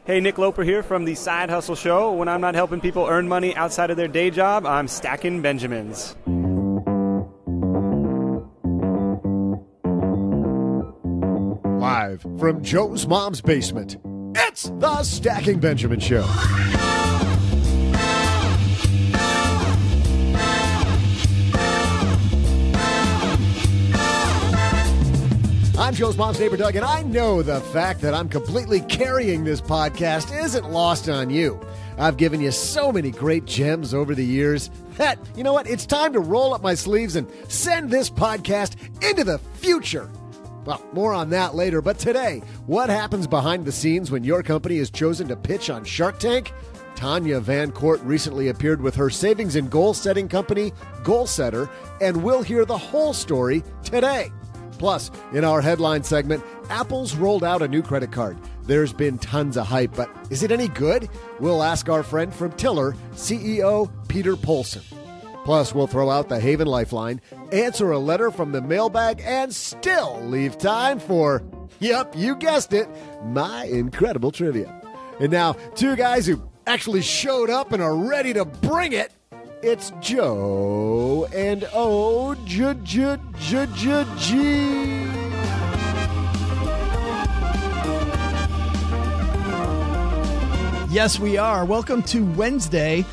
Hey, Nick Loper here from the Side Hustle Show. When I'm not helping people earn money outside of their day job, I'm stacking Benjamins. Live from Joe's mom's basement, it's the Stacking Benjamin Show. I'm Joe's mom's neighbor, Doug, and I know the fact that I'm completely carrying this podcast isn't lost on you. I've given you so many great gems over the years that, you know what, it's time to roll up my sleeves and send this podcast into the future. Well, more on that later, but today, what happens behind the scenes when your company is chosen to pitch on Shark Tank? Tanya VanCourt recently appeared with her savings and goal-setting company, Goalsetter, and we'll hear the whole story today. Plus, in our headline segment, Apple's rolled out a new credit card. There's been tons of hype, but is it any good? We'll ask our friend from Tiller, CEO Peter Polson. Plus, we'll throw out the Haven Lifeline, answer a letter from the mailbag, and still leave time for, yep, you guessed it, my incredible trivia. And now, two guys who actually showed up and are ready to bring it. It's Joe and OG. Yes, we are. Welcome to Wednesday.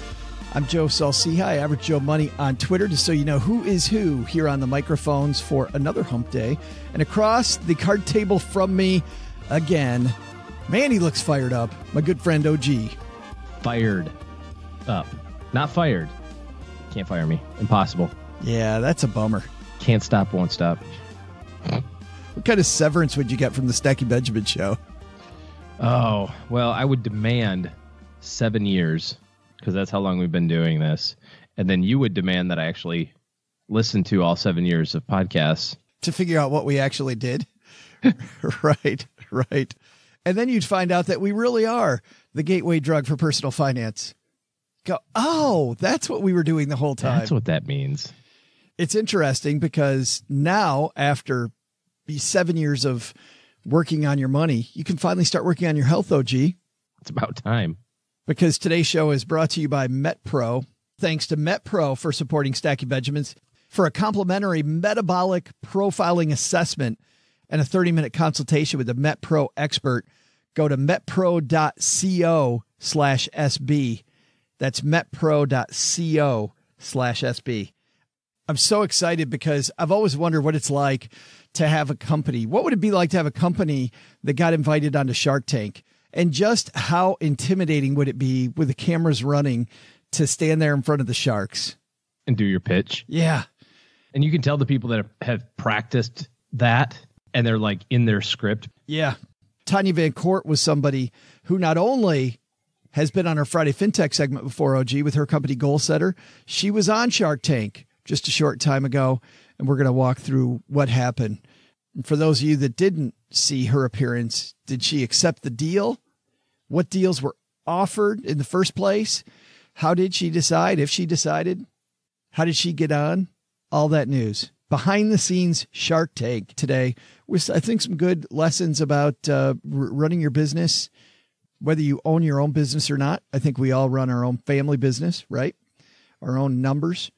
I'm Joe Salciha, Average Joe Money on Twitter, just so you know who is who here on the microphones for another hump day. And across the card table from me again, man, he looks fired up. My good friend OG. Fired up. Not fired. Can't fire me. Impossible. Yeah, that's a bummer. Can't stop, won't stop. What kind of severance would you get from the Stacking Benjamin Show? Oh, well, I would demand 7 years, because that's how long we've been doing this. And then you would demand that I actually listen to all 7 years of podcasts. To figure out what we actually did? Right. And then you'd find out that we really are the gateway drug for personal finance. Go, oh, that's what we were doing the whole time. That's what that means. It's interesting because now, after 7 years of working on your money, you can finally start working on your health, OG. It's about time. Because today's show is brought to you by MetPro. Thanks to MetPro for supporting Stacking Benjamins. For a complimentary metabolic profiling assessment and a 30-minute consultation with a MetPro expert, go to metpro.co/SB. That's metpro.co/SB. I'm so excited because I've always wondered what it's like to have a company. What would it be like to have a company that got invited onto Shark Tank? And just how intimidating would it be with the cameras running to stand there in front of the sharks? And do your pitch. Yeah. And you can tell the people that have practiced that and they're like in their script. Yeah. Tanya VanCourt was somebody who not only has been on our Friday FinTech segment before, OG, with her company Goalsetter. She was on Shark Tank just a short time ago, and we're going to walk through what happened. And for those of you that didn't see her appearance, did she accept the deal? What deals were offered in the first place? How did she decide, if she decided? How did she get on? All that news. Behind the scenes Shark Tank today with, I think, some good lessons about running your business. Whether you own your own business or not, I think we all run our own family business, right? Our own numbers.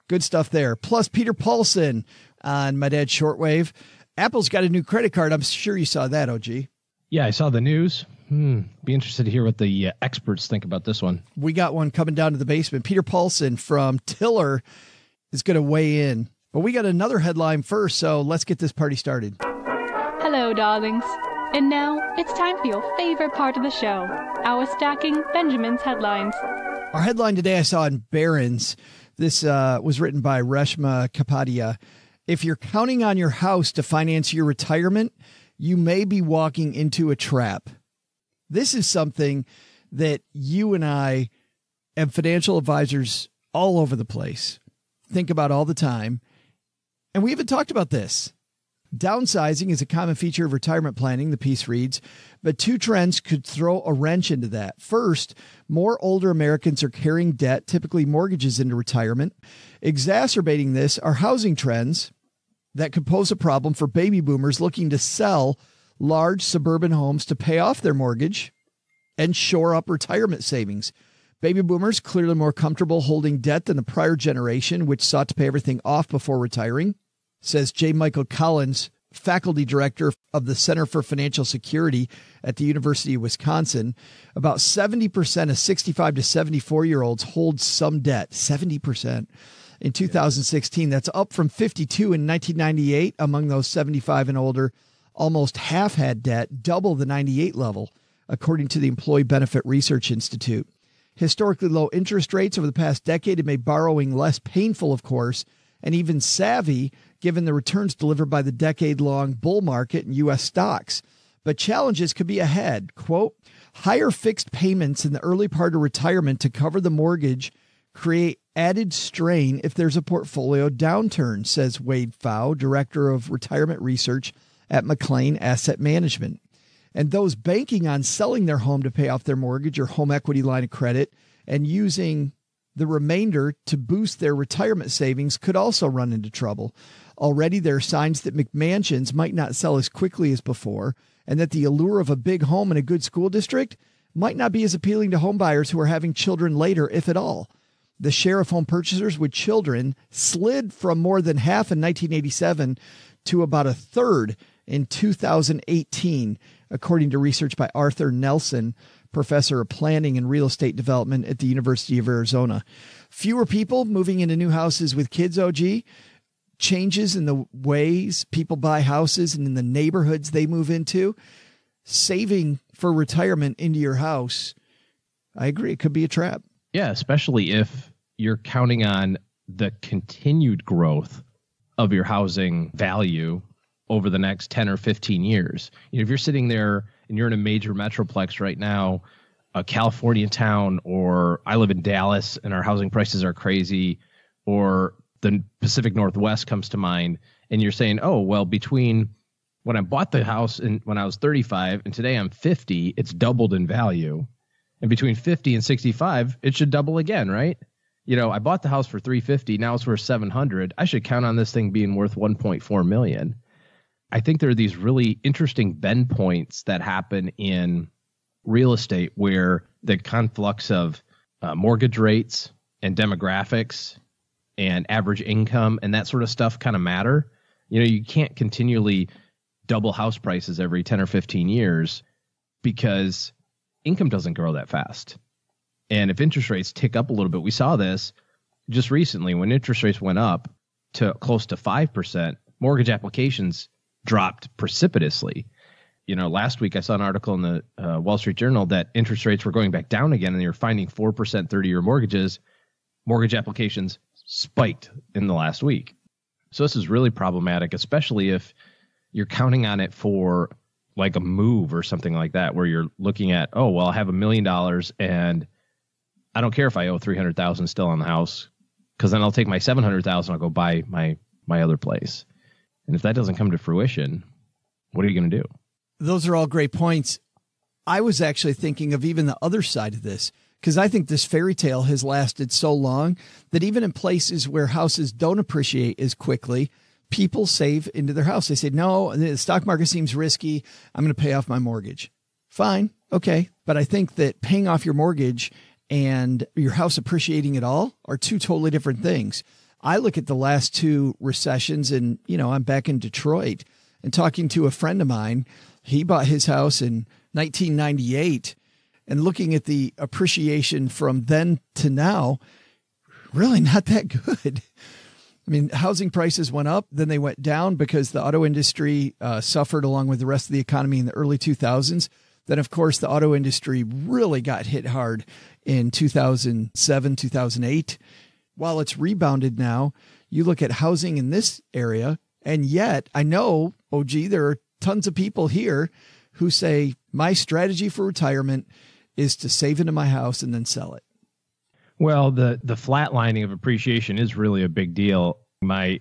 Good stuff there. Plus, Peter Polson on My Dad's Shortwave. Apple's got a new credit card. I'm sure you saw that, OG. Yeah, I saw the news. Be interested to hear what the experts think about this one. We got one coming down to the basement. Peter Polson from Tiller is going to weigh in. But we got another headline first, so let's get this party started. Hello, darlings. And now, it's time for your favorite part of the show, our Stacking Benjamin's headlines. Our headline today I saw in Barron's. This was written by Reshma Kapadia. If you're counting on your house to finance your retirement, you may be walking into a trap. This is something that you and I and financial advisors all over the place think about all the time. And we haven't talked about this. Downsizing is a common feature of retirement planning, the piece reads, but two trends could throw a wrench into that. First, more older Americans are carrying debt, typically mortgages, into retirement. Exacerbating this are housing trends that could pose a problem for baby boomers looking to sell large suburban homes to pay off their mortgage. and shore up retirement savings. Baby boomers clearly more comfortable holding debt than the prior generation, which sought to pay everything off before retiring, says J. Michael Collins, faculty director of the Center for Financial Security at the University of Wisconsin. About 70% of 65 to 74-year-olds hold some debt, 70%. In 2016, that's up from 52 in 1998 among those 75 and older. Almost half had debt, double the 98 level, according to the Employee Benefit Research Institute. Historically low interest rates over the past decade have made borrowing less painful, of course, and even savvy, given the returns delivered by the decade-long bull market in U.S. stocks. But challenges could be ahead. Quote, higher fixed payments in the early part of retirement to cover the mortgage create added strain if there's a portfolio downturn, says Wade Pfau, director of retirement research at McLean Asset Management. And those banking on selling their home to pay off their mortgage or home equity line of credit and using the remainder to boost their retirement savings could also run into trouble. Already there are signs that McMansions might not sell as quickly as before, and that the allure of a big home in a good school district might not be as appealing to home buyers who are having children later, if at all. The share of home purchasers with children slid from more than half in 1987 to about a third in 2018, according to research by Arthur Nelson, professor of planning and real estate development at the University of Arizona. Fewer people moving into new houses with kids, OG. Changes in the ways people buy houses and in the neighborhoods they move into. Saving for retirement into your house. I agree. It could be a trap. Yeah, especially if you're counting on the continued growth of your housing value over the next 10 or 15 years. You know, if you're sitting there and you're in a major metroplex right now, a California town, or I live in Dallas and our housing prices are crazy, or the Pacific Northwest comes to mind, and you're saying, oh, well, between when I bought the house and when I was 35 and today I'm 50, it's doubled in value. And between 50 and 65, it should double again, right? You know, I bought the house for $350, now it's worth $700. I should count on this thing being worth $1.4 million. I think there are these really interesting bend points that happen in real estate where the conflux of mortgage rates and demographics and average income and that sort of stuff kind of matter. You know, you can't continually double house prices every 10 or 15 years because income doesn't grow that fast. And if interest rates tick up a little bit, we saw this just recently when interest rates went up to close to 5%, mortgage applications dropped precipitously. You know, last week I saw an article in the Wall Street Journal that interest rates were going back down again, and they were finding 4% 30-year mortgages. Mortgage applications spiked in the last week. So this is really problematic, especially if you're counting on it for like a move or something like that, where you're looking at, oh, well, I have $1 million and I don't care if I owe $300,000 still on the house, because then I'll take my $700,000, I'll go buy my other place. And if that doesn't come to fruition, what are you going to do? Those are all great points. I was actually thinking of even the other side of this, because I think this fairy tale has lasted so long that even in places where houses don't appreciate as quickly, people save into their house. They say, no, the stock market seems risky. I'm going to pay off my mortgage. Fine. Okay. But I think that paying off your mortgage and your house appreciating at all are two totally different things. I look at the last two recessions and, you know, I'm back in Detroit and talking to a friend of mine. He bought his house in 1998 and looking at the appreciation from then to now, really not that good. I mean, housing prices went up, then they went down because the auto industry suffered along with the rest of the economy in the early 2000s. Then, of course, the auto industry really got hit hard in 2007, 2008. While it's rebounded now, you look at housing in this area, and yet I know, OG, there are tons of people here who say my strategy for retirement is to save into my house and then sell it. Well, the flatlining of appreciation is really a big deal. My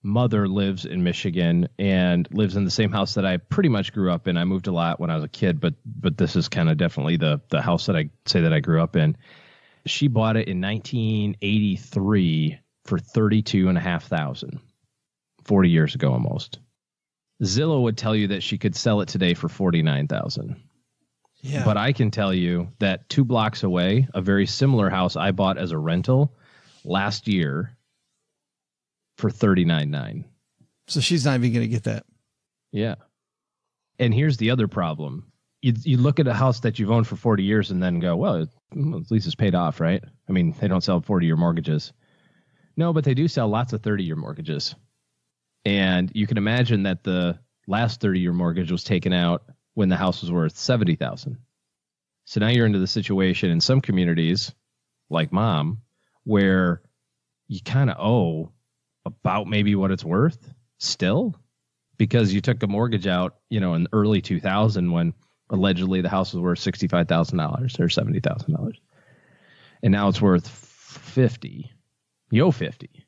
mother lives in Michigan and lives in the same house that I pretty much grew up in. I moved a lot when I was a kid, but this is kind of definitely the house that I say that I grew up in. She bought it in 1983 for $32,500, 40 years ago almost. Zillow would tell you that she could sell it today for $49,000. Yeah. But I can tell you that 2 blocks away, a very similar house I bought as a rental last year for $39,900. So she's not even going to get that. Yeah. And here's the other problem. You look at a house that you've owned for 40 years and then go, well, at least it's paid off, right? I mean, they don't sell 40-year mortgages. No, but they do sell lots of 30-year mortgages. And you can imagine that the last 30-year mortgage was taken out when the house was worth $70,000. So now you're into the situation in some communities, like Mom, where you kind of owe about maybe what it's worth still, because you took a mortgage out, in early 2000 when allegedly the house was worth $65,000 or $70,000. And now it's worth 50. You owe 50.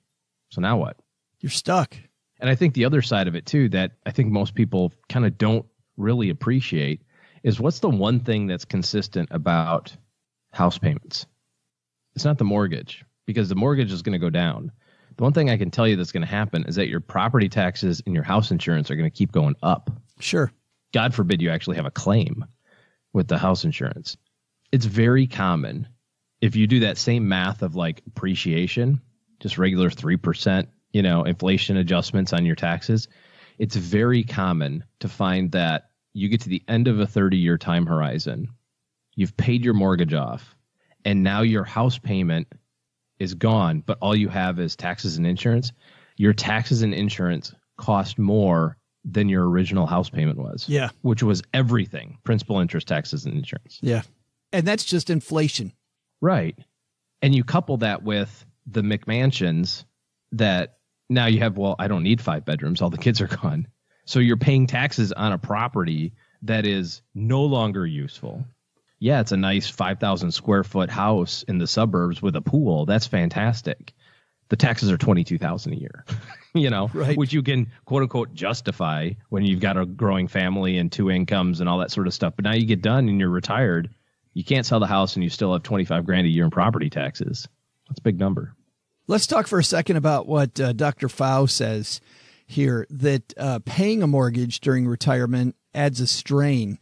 So now what? You're stuck. And I think the other side of it too, that I think most people kind of don't really appreciate, is what's the one thing that's consistent about house payments? It's not the mortgage, because the mortgage is going to go down. The one thing I can tell you that's going to happen is that your property taxes and your house insurance are going to keep going up. Sure. God forbid you actually have a claim with the house insurance. It's very common, if you do that same math of like appreciation, just regular 3%, inflation adjustments on your taxes, it's very common to find that you get to the end of a 30-year time horizon, you've paid your mortgage off, and now your house payment is gone, but all you have is taxes and insurance. Your taxes and insurance cost more than your original house payment was. Yeah. Which was everything: principal, interest, taxes, and insurance. Yeah. And that's just inflation. Right. And you couple that with the McMansions that now you have, well, I don't need 5 bedrooms. All the kids are gone. So you're paying taxes on a property that is no longer useful. Yeah, it's a nice 5,000 square foot house in the suburbs with a pool. That's fantastic. The taxes are $22,000 a year, right, which you can quote unquote justify when you've got a growing family and 2 incomes and all that sort of stuff. But now you get done and you're retired. You can't sell the house and you still have $25,000 a year in property taxes. That's a big number. Let's talk for a second about what Dr. Pfau says here, that paying a mortgage during retirement adds a strain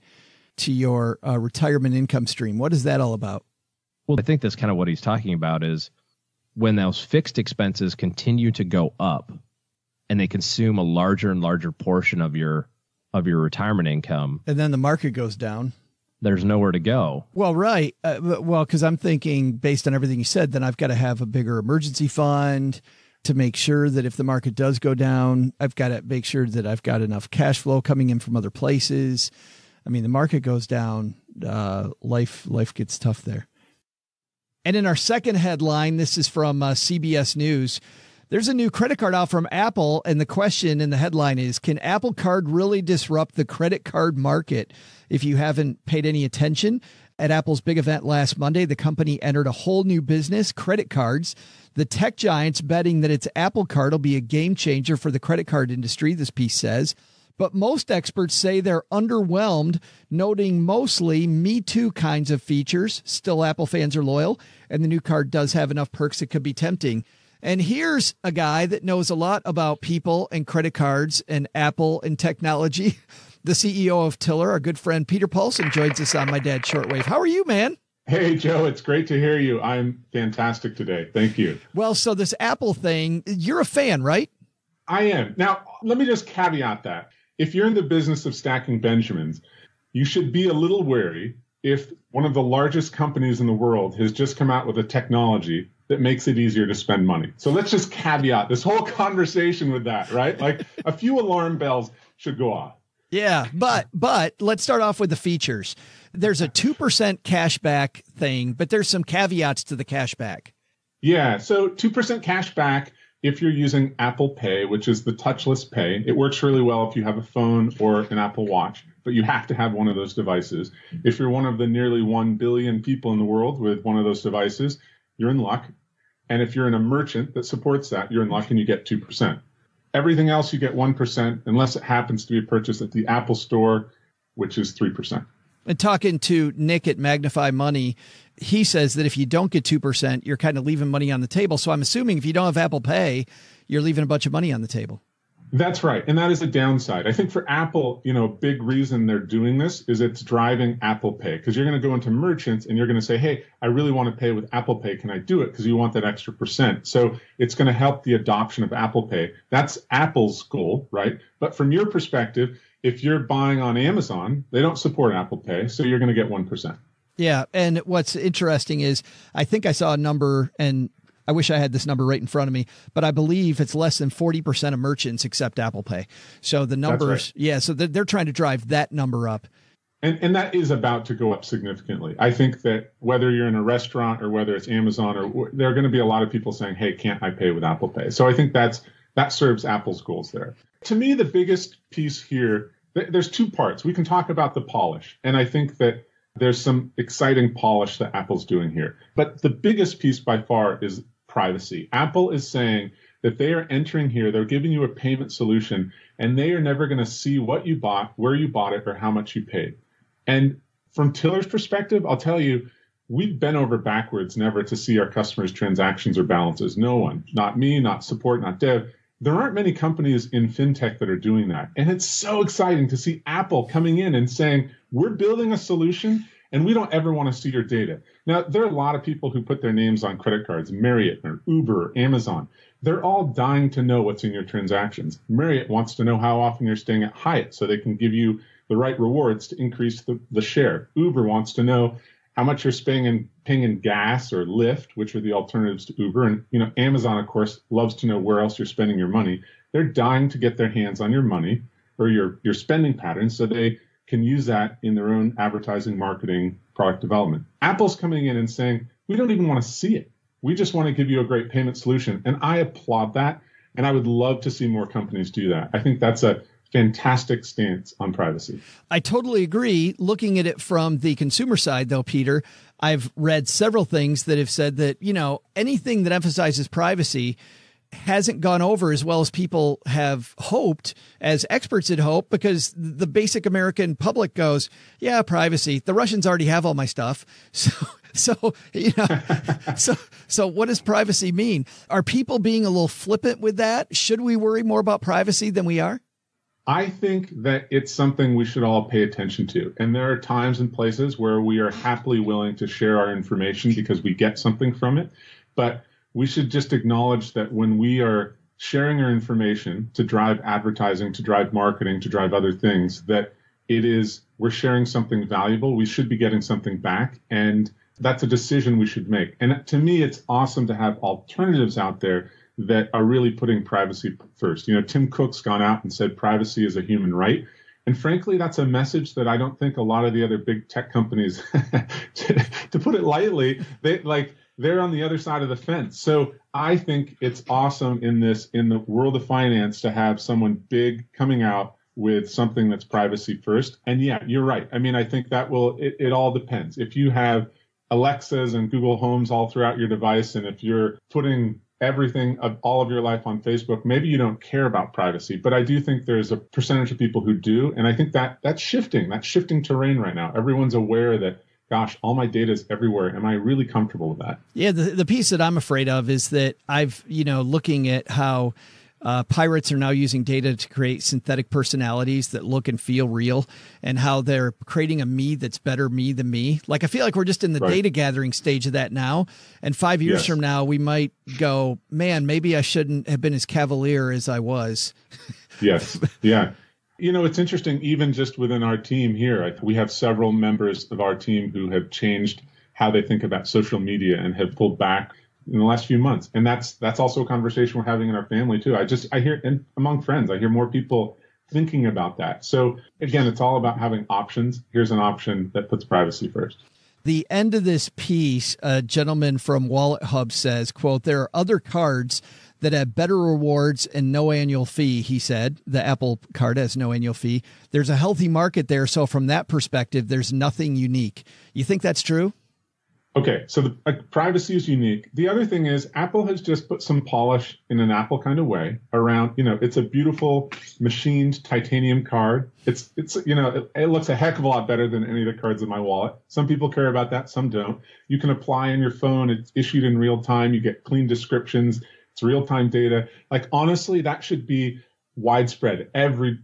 to your retirement income stream. What is that all about? Well, I think that's kind of what he's talking about, is when those fixed expenses continue to go up and they consume a larger and larger portion of your retirement income. And then the market goes down. There's nowhere to go. Well, right. Because I'm thinking, based on everything you said, then I've got to have a bigger emergency fund to make sure that if the market does go down, I've got to make sure that I've got enough cash flow coming in from other places. I mean, the market goes down, life gets tough there. And in our second headline, this is from CBS News. There's a new credit card out from Apple, and the question in the headline is, can Apple Card really disrupt the credit card market? If you haven't paid any attention, at Apple's big event last Monday, the company entered a whole new business, credit cards. The tech giant's betting that its Apple Card will be a game changer for the credit card industry, this piece says. But most experts say they're underwhelmed, noting mostly Me Too kinds of features. Still, Apple fans are loyal, and the new card does have enough perks that could be tempting. And here's a guy that knows a lot about people and credit cards and Apple and technology. The CEO of Tiller, our good friend Peter Polson, joins us on My Dad's Shortwave. How are you, man? Hey, Joe, it's great to hear you. I'm fantastic today. Thank you. Well, so this Apple thing, you're a fan, right? I am. Now, let me just caveat that. If you're in the business of stacking Benjamins, you should be a little wary if one of the largest companies in the world has just come out with a technology that makes it easier to spend money. So let's just caveat this whole conversation with that, right? Like a few alarm bells should go off. Yeah, but let's start off with the features. There's a 2% cashback thing, but there's some caveats to the cashback. Yeah, so 2% cashback if you're using Apple Pay, which is the touchless pay. It works really well if you have a phone or an Apple Watch, but you have to have one of those devices. If you're one of the nearly 1 billion people in the world with one of those devices, you're in luck. And if you're in a merchant that supports that, you're in luck and you get 2%. Everything else, you get 1%, unless it happens to be a purchase at the Apple Store, which is 3%. And talking to Nick at Magnify Money, he says that if you don't get 2%, you're kind of leaving money on the table. So I'm assuming if you don't have Apple Pay, you're leaving a bunch of money on the table. That's right. And that is a downside. I think for Apple, a big reason they're doing this is it's driving Apple Pay, because you're going to go into merchants and you're going to say, hey, I really want to pay with Apple Pay. Can I do it? Because you want that extra percent. So it's going to help the adoption of Apple Pay. That's Apple's goal, right? But from your perspective, if you're buying on Amazon, they don't support Apple Pay. So you're going to get 1%. Yeah. And what's interesting is I think I saw a number, and I wish I had this number right in front of me, but I believe it's less than 40% of merchants accept Apple Pay. So the numbers, right. So they're trying to drive that number up. And that is about to go up significantly. I think that whether you're in a restaurant or whether it's Amazon, or there are going to be a lot of people saying, hey, can't I pay with Apple Pay? So I think that serves Apple's goals there. To me, the biggest piece here, there's two parts. We can talk about the polish, and I think that there's some exciting polish that Apple's doing here. But the biggest piece by far is privacy. Apple is saying that they are entering here, they're giving you a payment solution, and they are never going to see what you bought, where you bought it, or how much you paid. And from Tiller's perspective, I'll tell you, we've bent over backwards never to see our customers' transactions or balances. No one, not me, not support, not dev. There aren't many companies in FinTech that are doing that. And it's so exciting to see Apple coming in and saying, we're building a solution and we don't ever want to see your data. Now, there are a lot of people who put their names on credit cards, Marriott or Uber or Amazon. They're all dying to know what's in your transactions. Marriott wants to know how often you're staying at Hyatt so they can give you the right rewards to increase the share. Uber wants to know how much you're paying in gas or Lyft, which are the alternatives to Uber. And, Amazon, of course, loves to know where else you're spending your money. They're dying to get their hands on your money or your spending patterns so they can use that in their own advertising, marketing, product development. Apple's coming in and saying, we don't even want to see it. We just want to give you a great payment solution. And I applaud that. And I would love to see more companies do that. I think that's a fantastic stance on privacy. I totally agree. Looking at it from the consumer side, though, Peter, I've read several things that have said that, anything that emphasizes privacy hasn't gone over as well as people have hoped, as experts had hoped, because the basic American public goes, yeah, privacy. The Russians already have all my stuff. So what does privacy mean? Are people being a little flippant with that? Should we worry more about privacy than we are? I think that it's something we should all pay attention to. And there are times and places where we are happily willing to share our information because we get something from it. But we should just acknowledge that when we are sharing our information to drive advertising, to drive marketing, to drive other things, that we're sharing something valuable. We should be getting something back. And that's a decision we should make. And to me, it's awesome to have alternatives out there that are really putting privacy first. Tim Cook's gone out and said privacy is a human right. And frankly, that's a message that I don't think a lot of the other big tech companies, to put it lightly, they're on the other side of the fence. So I think it's awesome in the world of finance to have someone big coming out with something that's privacy first. And yeah, you're right. I mean, I think that it all depends. If you have Alexas and Google Homes all throughout your device, and if you're putting everything of all of your life on Facebook, maybe you don't care about privacy, but I do think there's a percentage of people who do. And I think that's shifting terrain right now. Everyone's aware that, gosh, all my data is everywhere. Am I really comfortable with that? Yeah. The piece that I'm afraid of is that looking at how pirates are now using data to create synthetic personalities that look and feel real, and how they're creating a me that's better me than me. Like, I feel like we're just in the data gathering stage of that now. And 5 years from now, we might go, man, maybe I shouldn't have been as cavalier as I was. Yes. Yeah. It's interesting, even just within our team here, we have several members of our team who have changed how they think about social media and have pulled back in the last few months. And that's also a conversation we're having in our family too. I hear, and among friends, I hear more people thinking about that. So again, it's all about having options. Here's an option that puts privacy first. The end of this piece, a gentleman from Wallet Hub says, quote, there are other cards that have better rewards and no annual fee, he said. The Apple card has no annual fee. There's a healthy market there. So from that perspective, there's nothing unique. You think that's true? Okay, so privacy is unique. The other thing is Apple has just put some polish in an Apple kind of way around, it's a beautiful machined titanium card. It looks a heck of a lot better than any of the cards in my wallet. Some people care about that, some don't. You can apply on your phone. It's issued in real time. You get clean descriptions. It's real-time data. Like, honestly, that should be widespread. Every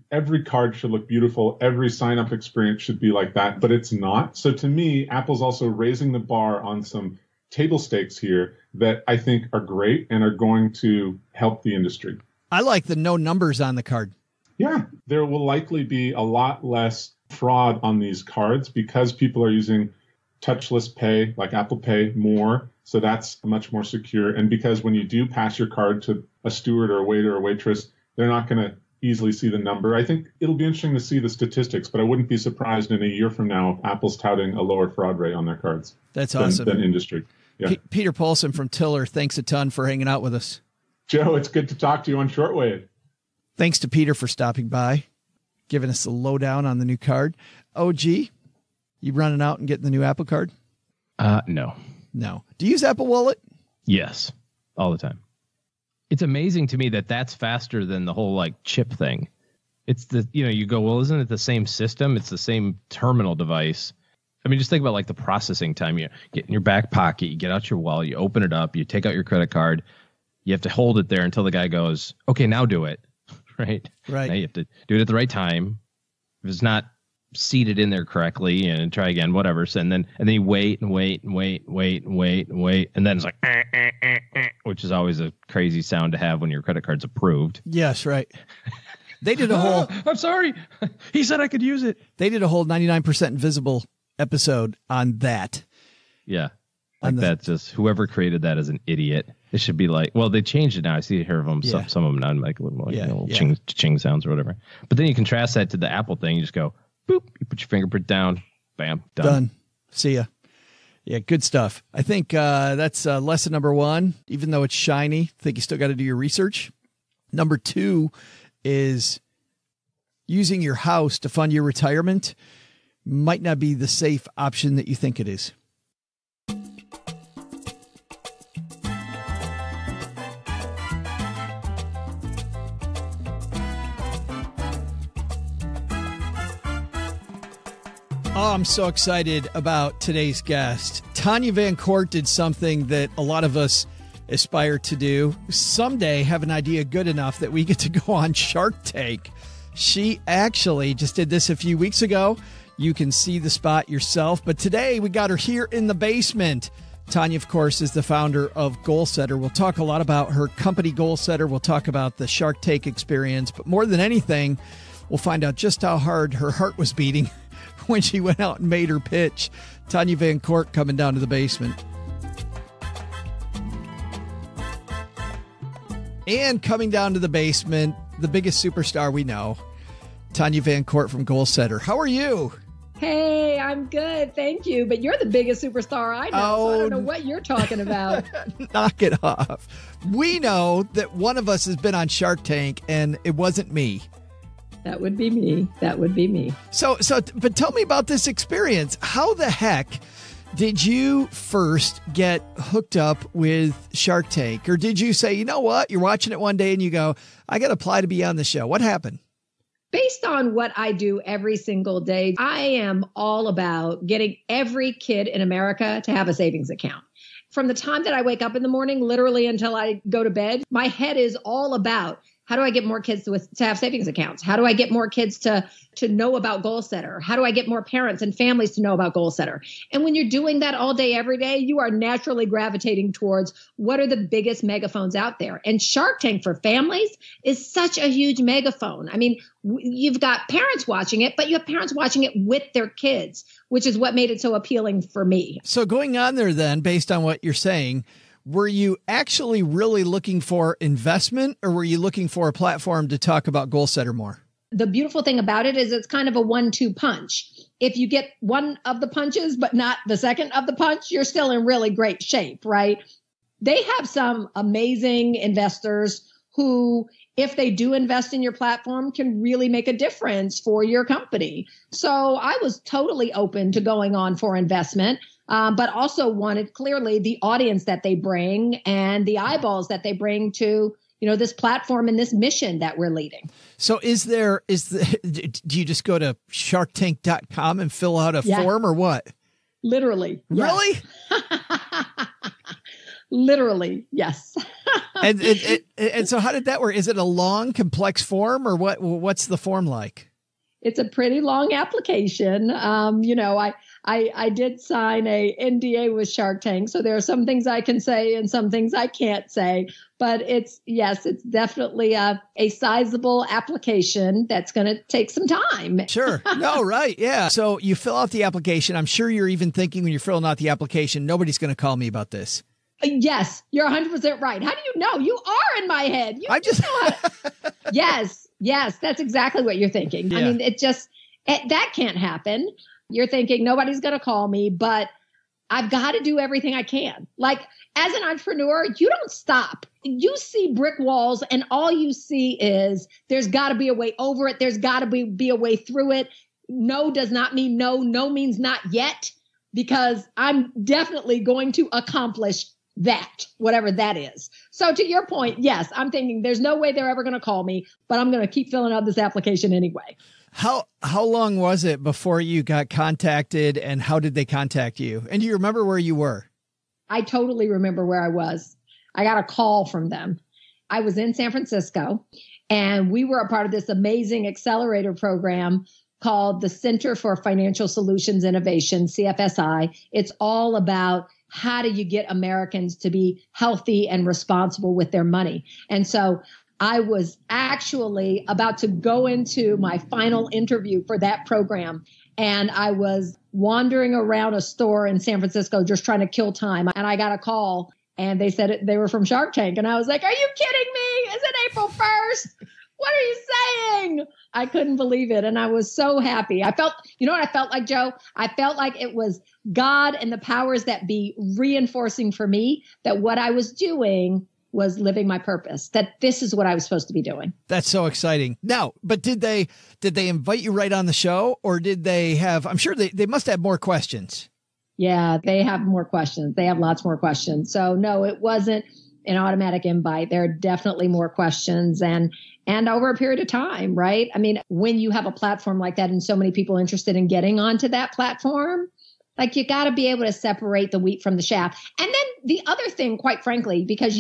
card should look beautiful. Every sign-up experience should be like that, but it's not. So to me, Apple's also raising the bar on some table stakes here that I think are great and are going to help the industry. I like the no numbers on the card. Yeah, there will likely be a lot less fraud on these cards because people are using touchless pay like Apple Pay more. So that's much more secure. And because when you do pass your card to a steward or a waiter or waitress, they're not going to easily see the number. I think it'll be interesting to see the statistics, but I wouldn't be surprised in a year from now if Apple's touting a lower fraud rate on their cards. That's awesome. Than industry. Yeah. Peter Polson from Tiller, thanks a ton for hanging out with us. Joe, it's good to talk to you on Shortwave. Thanks to Peter for stopping by, giving us a lowdown on the new card. OG, you running out and getting the new Apple card? No. Do you use Apple Wallet? Yes, all the time. It's amazing to me that that's faster than the whole like chip thing. It's you go, well, isn't it the same system? It's the same terminal device. I mean, just think about like the processing time. You get in your back pocket, you get out your wallet, you open it up, you take out your credit card. You have to hold it there until the guy goes, okay, now do it. Right. Now you have to do it at the right time. If it's not seated in there correctly, and try again, whatever. So, and then you wait, and then it's like, which is always a crazy sound to have when your credit card's approved. Yes, right. They did a whole. I'm sorry. He said I could use it. They did a whole 99% Invisible episode on that. Yeah. Like that's just whoever created that is an idiot. It should be like, well, they changed it now. I see here of them. Yeah. Some of them now like a little more ching sounds or whatever. But then you contrast that to the Apple thing. You just go, boop. You put your fingerprint down. Bam. Done. See ya. Yeah, good stuff. I think that's lesson number 1. Even though it's shiny, I think you still got to do your research. Number 2 is using your house to fund your retirement might not be the safe option that you think it is. Oh, I'm so excited about today's guest. Tanya VanCourt did something that a lot of us aspire to do. Someday have an idea good enough that we get to go on Shark Tank. She actually just did this a few weeks ago. You can see the spot yourself. But today we got her here in the basement. Tanya, of course, is the founder of Goalsetter. We'll talk a lot about her company, Goalsetter. We'll talk about the Shark Tank experience. But more than anything, we'll find out just how hard her heart was beating when she went out and made her pitch. Tanya VanCourt coming down to the basement. And coming down to the basement, the biggest superstar we know, Tanya VanCourt from Goalsetter. How are you? Hey, I'm good. Thank you. But you're the biggest superstar I know, so I don't know what you're talking about. Knock it off. We know that one of us has been on Shark Tank, and it wasn't me. That would be me. But tell me about this experience. How the heck did you first get hooked up with Shark Tank? Or did you say, you know what, you're watching it one day and you go, I got to apply to be on the show? What happened? Based on what I do every single day, I am all about getting every kid in America to have a savings account. From the time that I wake up in the morning, literally until I go to bed, my head is all about, how do I get more kids to have savings accounts? How do I get more kids to know about Goalsetter? How do I get more parents and families to know about Goalsetter? And when you're doing that all day, every day, you are naturally gravitating towards what are the biggest megaphones out there. And Shark Tank for families is such a huge megaphone. I mean, you've got parents watching it, but you have parents watching it with their kids, which is what made it so appealing for me. So going on there then, based on what you're saying, were you actually really looking for investment, or were you looking for a platform to talk about Goalsetter more? The beautiful thing about it is it's kind of a 1-2 punch. If you get one of the punches, but not the second of the punch, you're still in really great shape, right? They have some amazing investors who, if they do invest in your platform, can really make a difference for your company. So I was totally open to going on for investment. But also wanted clearly the audience that they bring and the eyeballs that they bring to, this platform and this mission that we're leading. So do you just go to sharktank.com and fill out a form or what? Literally. Yes. Really? Literally. Yes. And so how did that work? Is it a long, complex form or what's the form like? It's a pretty long application. I did sign a NDA with Shark Tank, so there are some things I can say and some things I can't say. But it's definitely a sizable application that's going to take some time. Sure. No, right. Yeah. So you fill out the application. I'm sure you're even thinking when you're filling out the application, nobody's going to call me about this. Yes, you're 100% right. How do you know? You are in my head. Yes, that's exactly what you're thinking. Yeah. I mean, that can't happen. You're thinking nobody's going to call me, but I've got to do everything I can. Like as an entrepreneur, you don't stop. You see brick walls and all you see is there's got to be a way over it. There's got to be a way through it. No does not mean no. No means not yet, because I'm definitely going to accomplish that, whatever that is. So to your point, yes, I'm thinking there's no way they're ever going to call me, but I'm going to keep filling out this application anyway. How long was it before you got contacted, and how did they contact you? And do you remember where you were? I totally remember where I was. I got a call from them. I was in San Francisco, and we were a part of this amazing accelerator program called the Center for Financial Solutions Innovation, CFSI. It's all about how do you get Americans to be healthy and responsible with their money. And so I was actually about to go into my final interview for that program. And I was wandering around a store in San Francisco just trying to kill time. And I got a call and they said they were from Shark Tank. And I was like, are you kidding me? Is it April 1st? What are you saying? I couldn't believe it. And I was so happy. I felt, you know what I felt like, Joe? I felt like it was God and the powers that be reinforcing for me that what I was doing was living my purpose, that this is what I was supposed to be doing. That's so exciting. Now, but did they invite you right on the show, or did they have, I'm sure they must have more questions. Yeah, they have more questions. They have lots more questions. So no, it wasn't an automatic invite. There are definitely more questions and over a period of time, right? I mean, when you have a platform like that and so many people interested in getting onto that platform, like you got to be able to separate the wheat from the chaff. And then the other thing, quite frankly, because,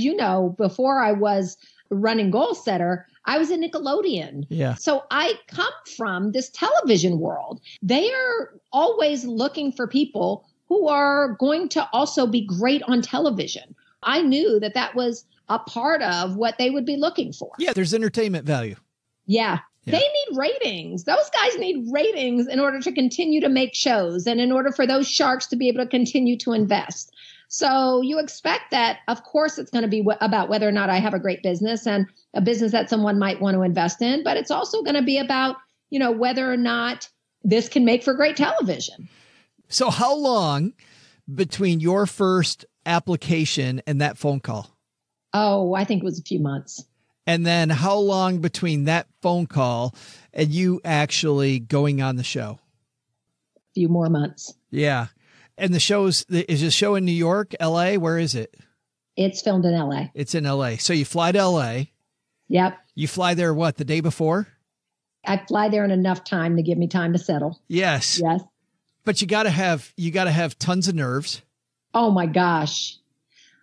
before I was running Goalsetter, I was in Nickelodeon. Yeah. So I come from this television world. They are always looking for people who are going to also be great on television. I knew that was a part of what they would be looking for. Yeah, there's entertainment value. Yeah. They need ratings. Those guys need ratings in order to continue to make shows and in order for those sharks to be able to continue to invest. So you expect that, of course, it's going to be about whether or not I have a great business and a business that someone might want to invest in. But it's also going to be about, whether or not this can make for great television. So how long between your first application and that phone call? Oh, I think it was a few months. And then how long between that phone call and you actually going on the show? A few more months. Yeah. And is the show in New York, LA? Where is it? It's filmed in LA. It's in LA. So you fly to LA. Yep. You fly there, the day before? I fly there in enough time to give me time to settle. Yes. Yes. But you got to have tons of nerves. Oh my gosh.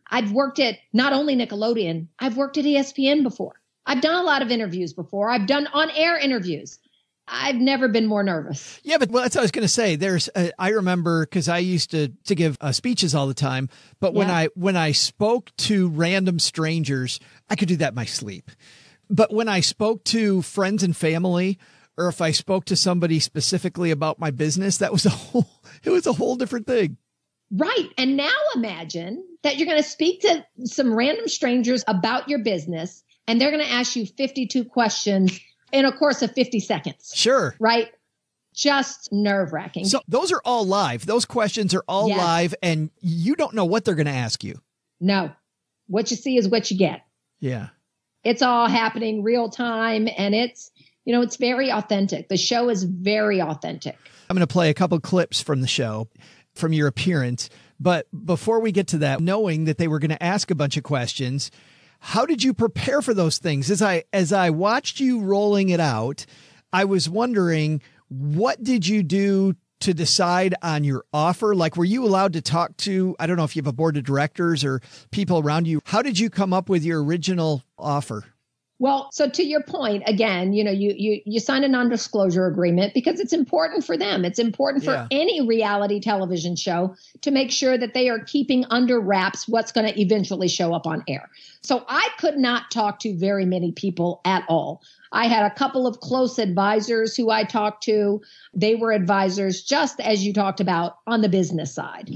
I've worked at not only Nickelodeon, I've worked at ESPN before. I've done a lot of interviews before. I've done on-air interviews. I've never been more nervous. Yeah, but that's what I was going to say. I remember because I used to give speeches all the time. But when I spoke to random strangers, I could do that in my sleep. But when I spoke to friends and family, or if I spoke to somebody specifically about my business, it was a whole different thing. Right. And now imagine that you're going to speak to some random strangers about your business, and they're going to ask you 52 questions in a course of 50 seconds. Sure. Right. Just nerve-wracking. So those are all live. Those questions are all live, and you don't know what they're going to ask you. No. What you see is what you get. Yeah. It's all happening real time, and it's very authentic. The show is very authentic. I'm going to play a couple clips from the show, from your appearance. But before we get to that, knowing that they were going to ask a bunch of questions, how did you prepare for those things? As I watched you rolling it out, I was wondering, what did you do to decide on your offer? Like, were you allowed to talk to, I don't know if you have a board of directors or people around you. How did you come up with your original offer? Well, so to your point, again, you sign a non-disclosure agreement because it's important for them. It's important for any reality television show to make sure that they are keeping under wraps what's going to eventually show up on air. So I could not talk to very many people at all. I had a couple of close advisors who I talked to. They were advisors, just as you talked about, on the business side.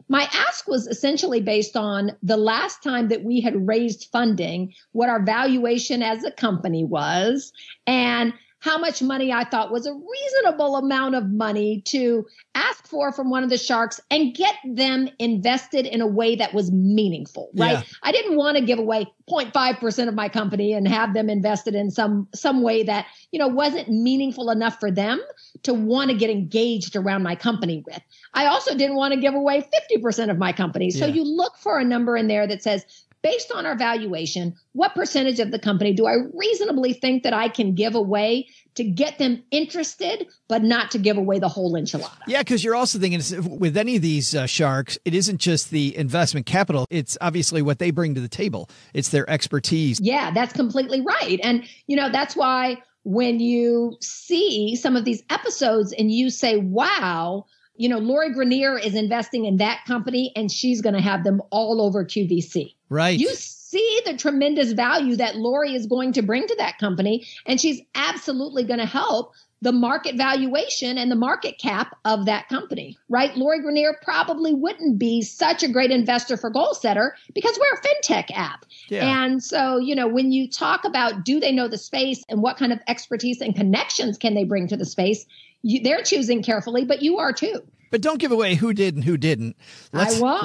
My ask was essentially based on the last time that we had raised funding, what our valuation as a company was, and how much money I thought was a reasonable amount of money to ask for from one of the sharks and get them invested in a way that was meaningful, right? Yeah. I didn't want to give away 0.5% of my company and have them invested in some way that, wasn't meaningful enough for them to want to get engaged around my company with. I also didn't want to give away 50% of my company. So you look for a number in there that says, based on our valuation, what percentage of the company do I reasonably think that I can give away to get them interested, but not to give away the whole enchilada? Yeah, because you're also thinking with any of these sharks, it isn't just the investment capital. It's obviously what they bring to the table. It's their expertise. Yeah, that's completely right. And, that's why when you see some of these episodes and you say, wow, Lori Grenier is investing in that company and she's going to have them all over QVC. Right. You see the tremendous value that Lori is going to bring to that company, and she's absolutely going to help the market valuation and the market cap of that company, right? Lori Grenier probably wouldn't be such a great investor for Goalsetter because we're a FinTech app. Yeah. And so, when you talk about do they know the space and what kind of expertise and connections can they bring to the space, they're choosing carefully, but you are too. But don't give away who did and who didn't. I won't.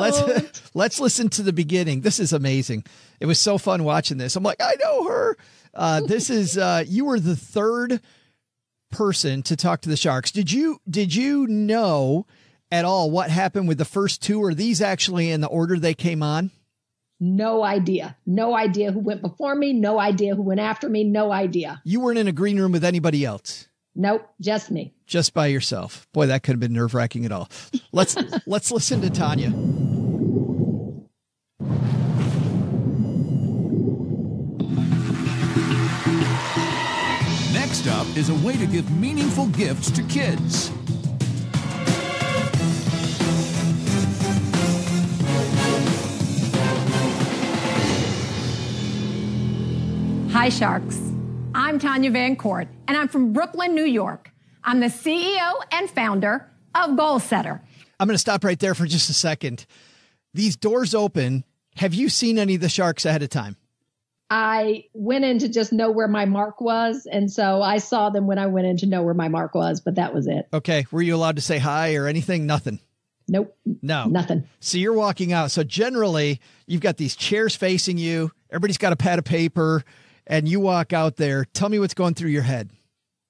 Let's listen to the beginning. This is amazing. It was so fun watching this. I'm like, I know her. This is you were the third person to talk to the sharks. Did you know at all what happened with the first two? Are these actually in the order they came on? No idea. No idea who went before me. No idea who went after me. No idea. You weren't in a green room with anybody else? Nope, just me. Just by yourself. Boy, that could have been nerve-wracking at all. Let's listen to Tanya. Next up is a way to give meaningful gifts to kids. Hi, Sharks. I'm Tanya VanCourt, and I'm from Brooklyn, New York. I'm the CEO and founder of Goalsetter. I'm going to stop right there for just a second. These doors open. Have you seen any of the sharks ahead of time? I went in to just know where my mark was, and so I saw them when I went in to know where my mark was, but that was it. Okay. Were you allowed to say hi or anything? Nothing? Nope. No. Nothing. So you're walking out. So generally, you've got these chairs facing you. Everybody's got a pad of paper. And you walk out there. Tell me what's going through your head.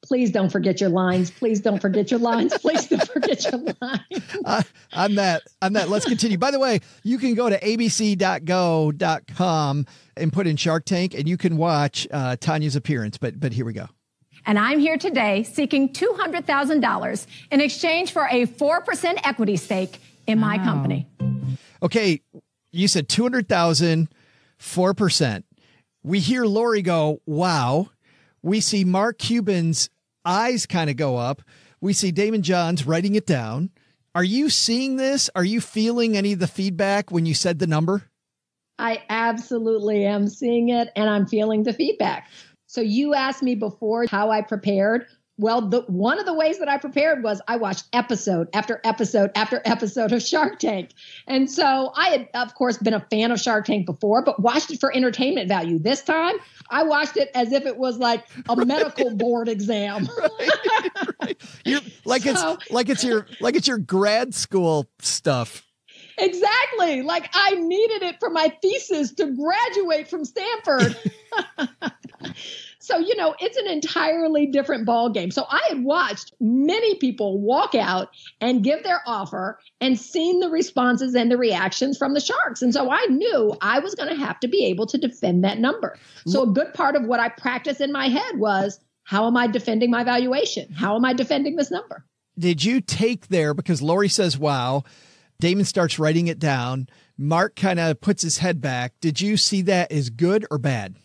Please don't forget your lines. Please don't forget your lines. Please don't forget your lines. On that. Let's continue. By the way, you can go to abc.go.com and put in Shark Tank, and you can watch Tanya's appearance. But here we go. And I'm here today seeking $200,000 in exchange for a 4% equity stake in my company. Okay, you said $200,000, 4%. We hear Lori go, wow. We see Mark Cuban's eyes kind of go up. We see Damon John's writing it down. Are you seeing this? Are you feeling any of the feedback when you said the number? I absolutely am seeing it, and I'm feeling the feedback. So you asked me before how I prepared. Well, one of the ways that I prepared was I watched episode after episode after episode of Shark Tank. And so I had, of course, been a fan of Shark Tank before, but watched it for entertainment value. This time, I watched it as if it was like a medical board exam. Right. It's your grad school stuff. Exactly. Like I needed it for my thesis to graduate from Stanford. So, it's an entirely different ball game. So I had watched many people walk out and give their offer and seen the responses and the reactions from the sharks. And so I knew I was going to have to be able to defend that number. So a good part of what I practiced in my head was, how am I defending my valuation? How am I defending this number? did you take there, because Lori says, wow, Damon starts writing it down. Mark kind of puts his head back. Did you see that as good or bad?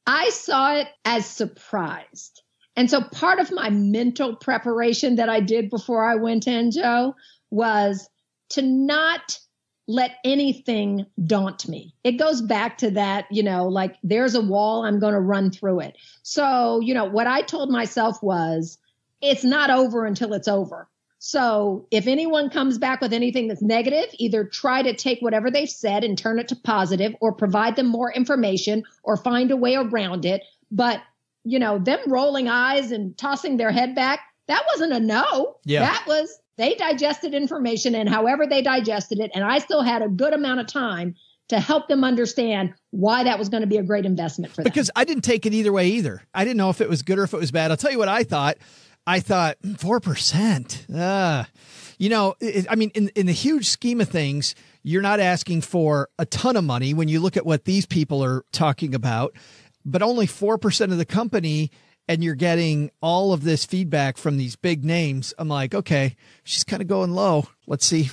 I saw it as surprised. And so part of my mental preparation that I did before I went in, Joe, was to not let anything daunt me. It goes back to that, like there's a wall, I'm going to run through it. So, what I told myself was, it's not over until it's over. So if anyone comes back with anything that's negative, either try to take whatever they've said and turn it to positive, or provide them more information or find a way around it. But, them rolling eyes and tossing their head back, that wasn't a no. Yeah. That was, they digested information, and however they digested it. And I still had a good amount of time to help them understand why that was going to be a great investment for them. Because I didn't take it either way either. I didn't know if it was good or if it was bad. I'll tell you what I thought. I thought 4%. In the huge scheme of things, you're not asking for a ton of money when you look at what these people are talking about, but only 4% of the company, and you're getting all of this feedback from these big names. I'm like, okay, she's kind of going low. Let's see.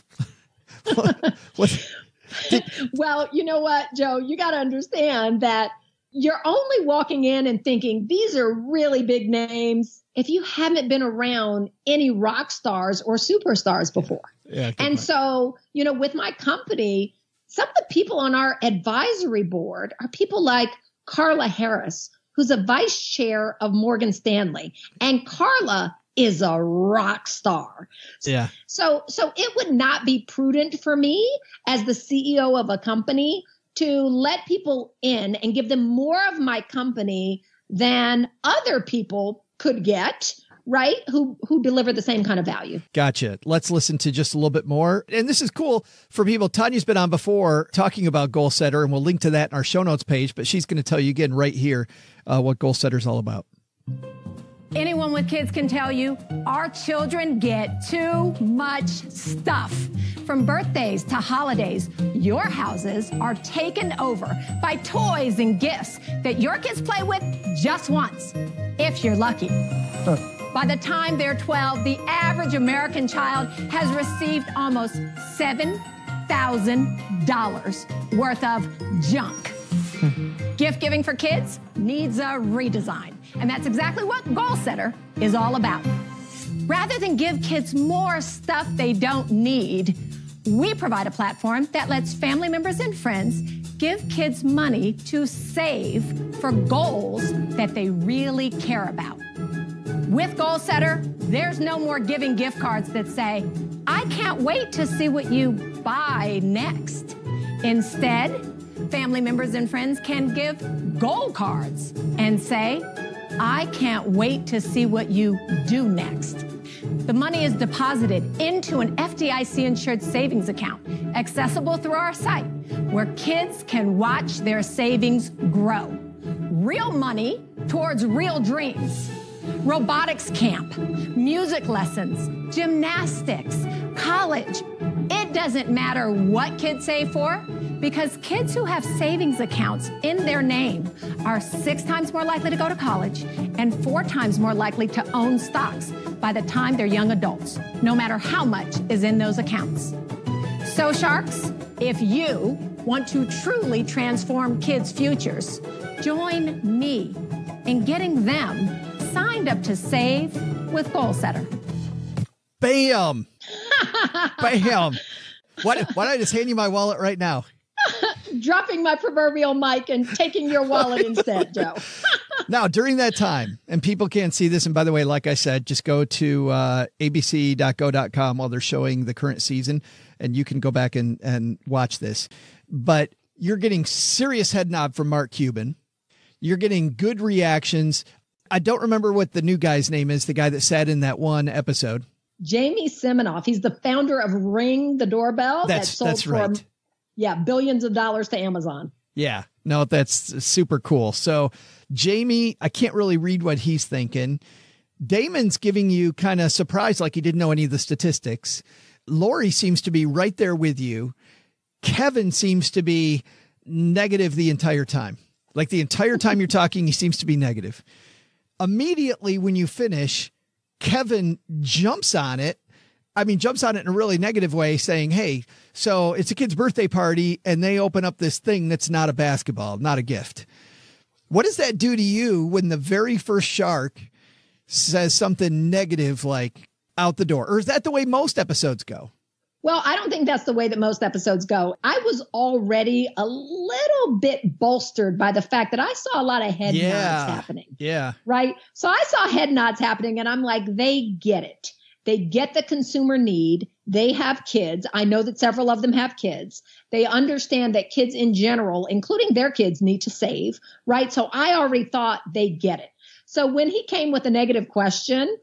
Well, you know what, Joe, you got to understand that you're only walking in and thinking these are really big names if you haven't been around any rock stars or superstars before. Yeah, and so, with my company, some of the people on our advisory board are people like Carla Harris, who's a vice chair of Morgan Stanley. And Carla is a rock star. Yeah. So it would not be prudent for me as the CEO of a company to let people in and give them more of my company than other people could get, right? Who deliver the same kind of value. Gotcha. Let's listen to just a little bit more. And this is cool for people. Tanya's been on before talking about Goalsetter, and we'll link to that in our show notes page, but she's going to tell you again right here what Goalsetter is all about. Anyone with kids can tell you our children get too much stuff. From birthdays to holidays, your houses are taken over by toys and gifts that your kids play with just once, if you're lucky. By the time they're 12, the average American child has received almost $7,000 worth of junk. Gift giving for kids needs a redesign. And that's exactly what Goalsetter is all about. Rather than give kids more stuff they don't need, we provide a platform that lets family members and friends give kids money to save for goals that they really care about. With Goalsetter, there's no more giving gift cards that say, I can't wait to see what you buy next. Instead, family members and friends can give goal cards and say, I can't wait to see what you do next. The money is deposited into an FDIC-insured savings account, accessible through our site, where kids can watch their savings grow. Real money towards real dreams. Robotics camp, music lessons, gymnastics, college. It doesn't matter what kids save for, because kids who have savings accounts in their name are 6 times more likely to go to college and 4 times more likely to own stocks by the time they're young adults, no matter how much is in those accounts. So, Sharks, if you want to truly transform kids' futures, join me in getting them signed up to save with Goalsetter. Bam! Bam! Why don't I just hand you my wallet right now? Dropping my proverbial mic and taking your wallet instead, Joe. Now, during that time, and people can't see this, and by the way, like I said, just go to abc.go.com while they're showing the current season, and you can go back and watch this. But you're getting serious head nod from Mark Cuban. You're getting good reactions. I don't remember what the new guy's name is, the guy that sat in that one episode. Jamie Siminoff. He's the founder of Ring the Doorbell. That's right. For, billions of dollars to Amazon. Yeah, no, that's super cool. So Jamie, I can't really read what he's thinking. Damon's giving you kind of surprise, like he didn't know any of the statistics. Lori seems to be right there with you. Kevin seems to be negative the entire time. Like the entire time you're talking, he seems to be negative. Immediately when you finish, Kevin jumps on it. I mean, jumps on it in a really negative way, saying, hey, so it's a kid's birthday party and they open up this thing that's not a basketball, not a gift. What does that do to you when the very first shark says something negative like out the door? Or is that the way most episodes go? Well, I don't think that's the way that most episodes go. I was already a little bit bolstered by the fact that I saw a lot of head nods happening. Yeah. Right. So I saw head nods happening and I'm like, they get it. They get the consumer need. They have kids. I know that several of them have kids. They understand that kids in general, including their kids, need to save. Right. So I already thought they get it. So when he came with a negative question,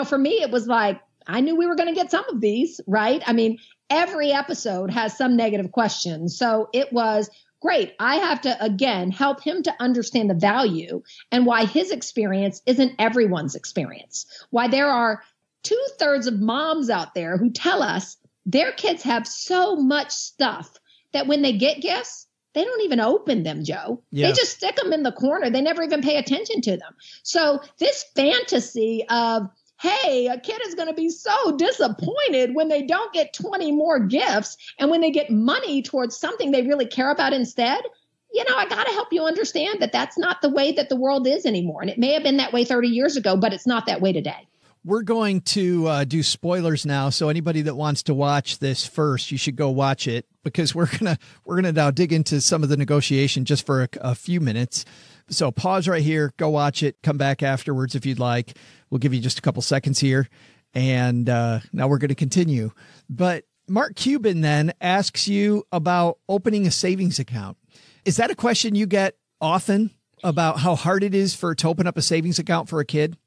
for me, it was like, I knew we were going to get some of these, right? I mean, every episode has some negative questions. So it was great. I have to, again, help him to understand the value and why his experience isn't everyone's experience. Why there are 2/3 of moms out there who tell us their kids have so much stuff that when they get gifts, they don't even open them, Joe. Yeah. They just stick them in the corner. They never even pay attention to them. So this fantasy of, hey, a kid is going to be so disappointed when they don't get 20 more gifts and when they get money towards something they really care about instead. I got to help you understand that that's not the way that the world is anymore. And it may have been that way 30 years ago, but it's not that way today. We're going to do spoilers now. So anybody that wants to watch this first, you should go watch it because we're gonna now dig into some of the negotiation just for a few minutes. So pause right here, go watch it, come back afterwards if you'd like. We'll give you just a couple seconds here. And now we're going to continue. But Mark Cuban then asks you about opening a savings account. Is that a question you get often about how hard it is to open up a savings account for a kid?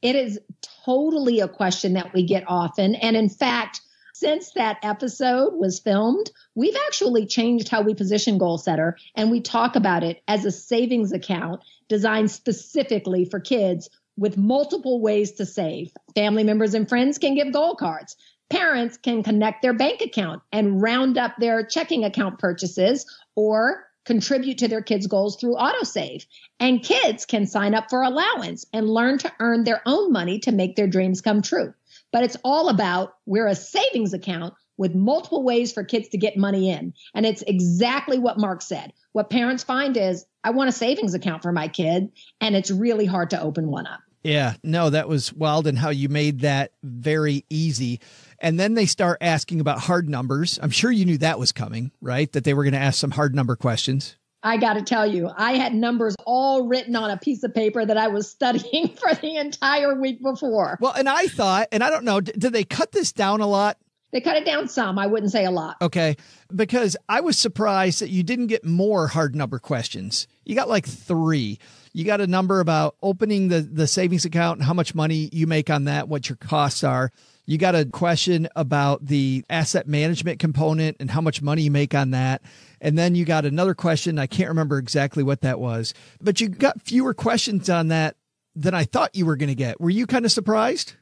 It is totally a question that we get often. And in fact, since that episode was filmed, we've actually changed how we position Goalsetter, and we talk about it as a savings account designed specifically for kids with multiple ways to save. Family members and friends can give goal cards. Parents can connect their bank account and round up their checking account purchases or contribute to their kids' goals through autosave. And kids can sign up for allowance and learn to earn their own money to make their dreams come true. But it's all about we're a savings account with multiple ways for kids to get money in. And it's exactly what Mark said. What parents find is, I want a savings account for my kid, and it's really hard to open one up. Yeah, no, that was wild, and how you made that very easy. And then they start asking about hard numbers. I'm sure you knew that was coming, right? That they were going to ask some hard number questions. I got to tell you, I had numbers all written on a piece of paper that I was studying for the entire week before. Well, and I thought, and I don't know, did they cut this down a lot? They cut it down some. I wouldn't say a lot. Okay. Because I was surprised that you didn't get more hard number questions. You got like 3. You got a number about opening the savings account and how much money you make on that, what your costs are. You got a question about the asset management component and how much money you make on that. And then you got another question. I can't remember exactly what that was, but you got fewer questions on that than I thought you were going to get. Were you kind of surprised?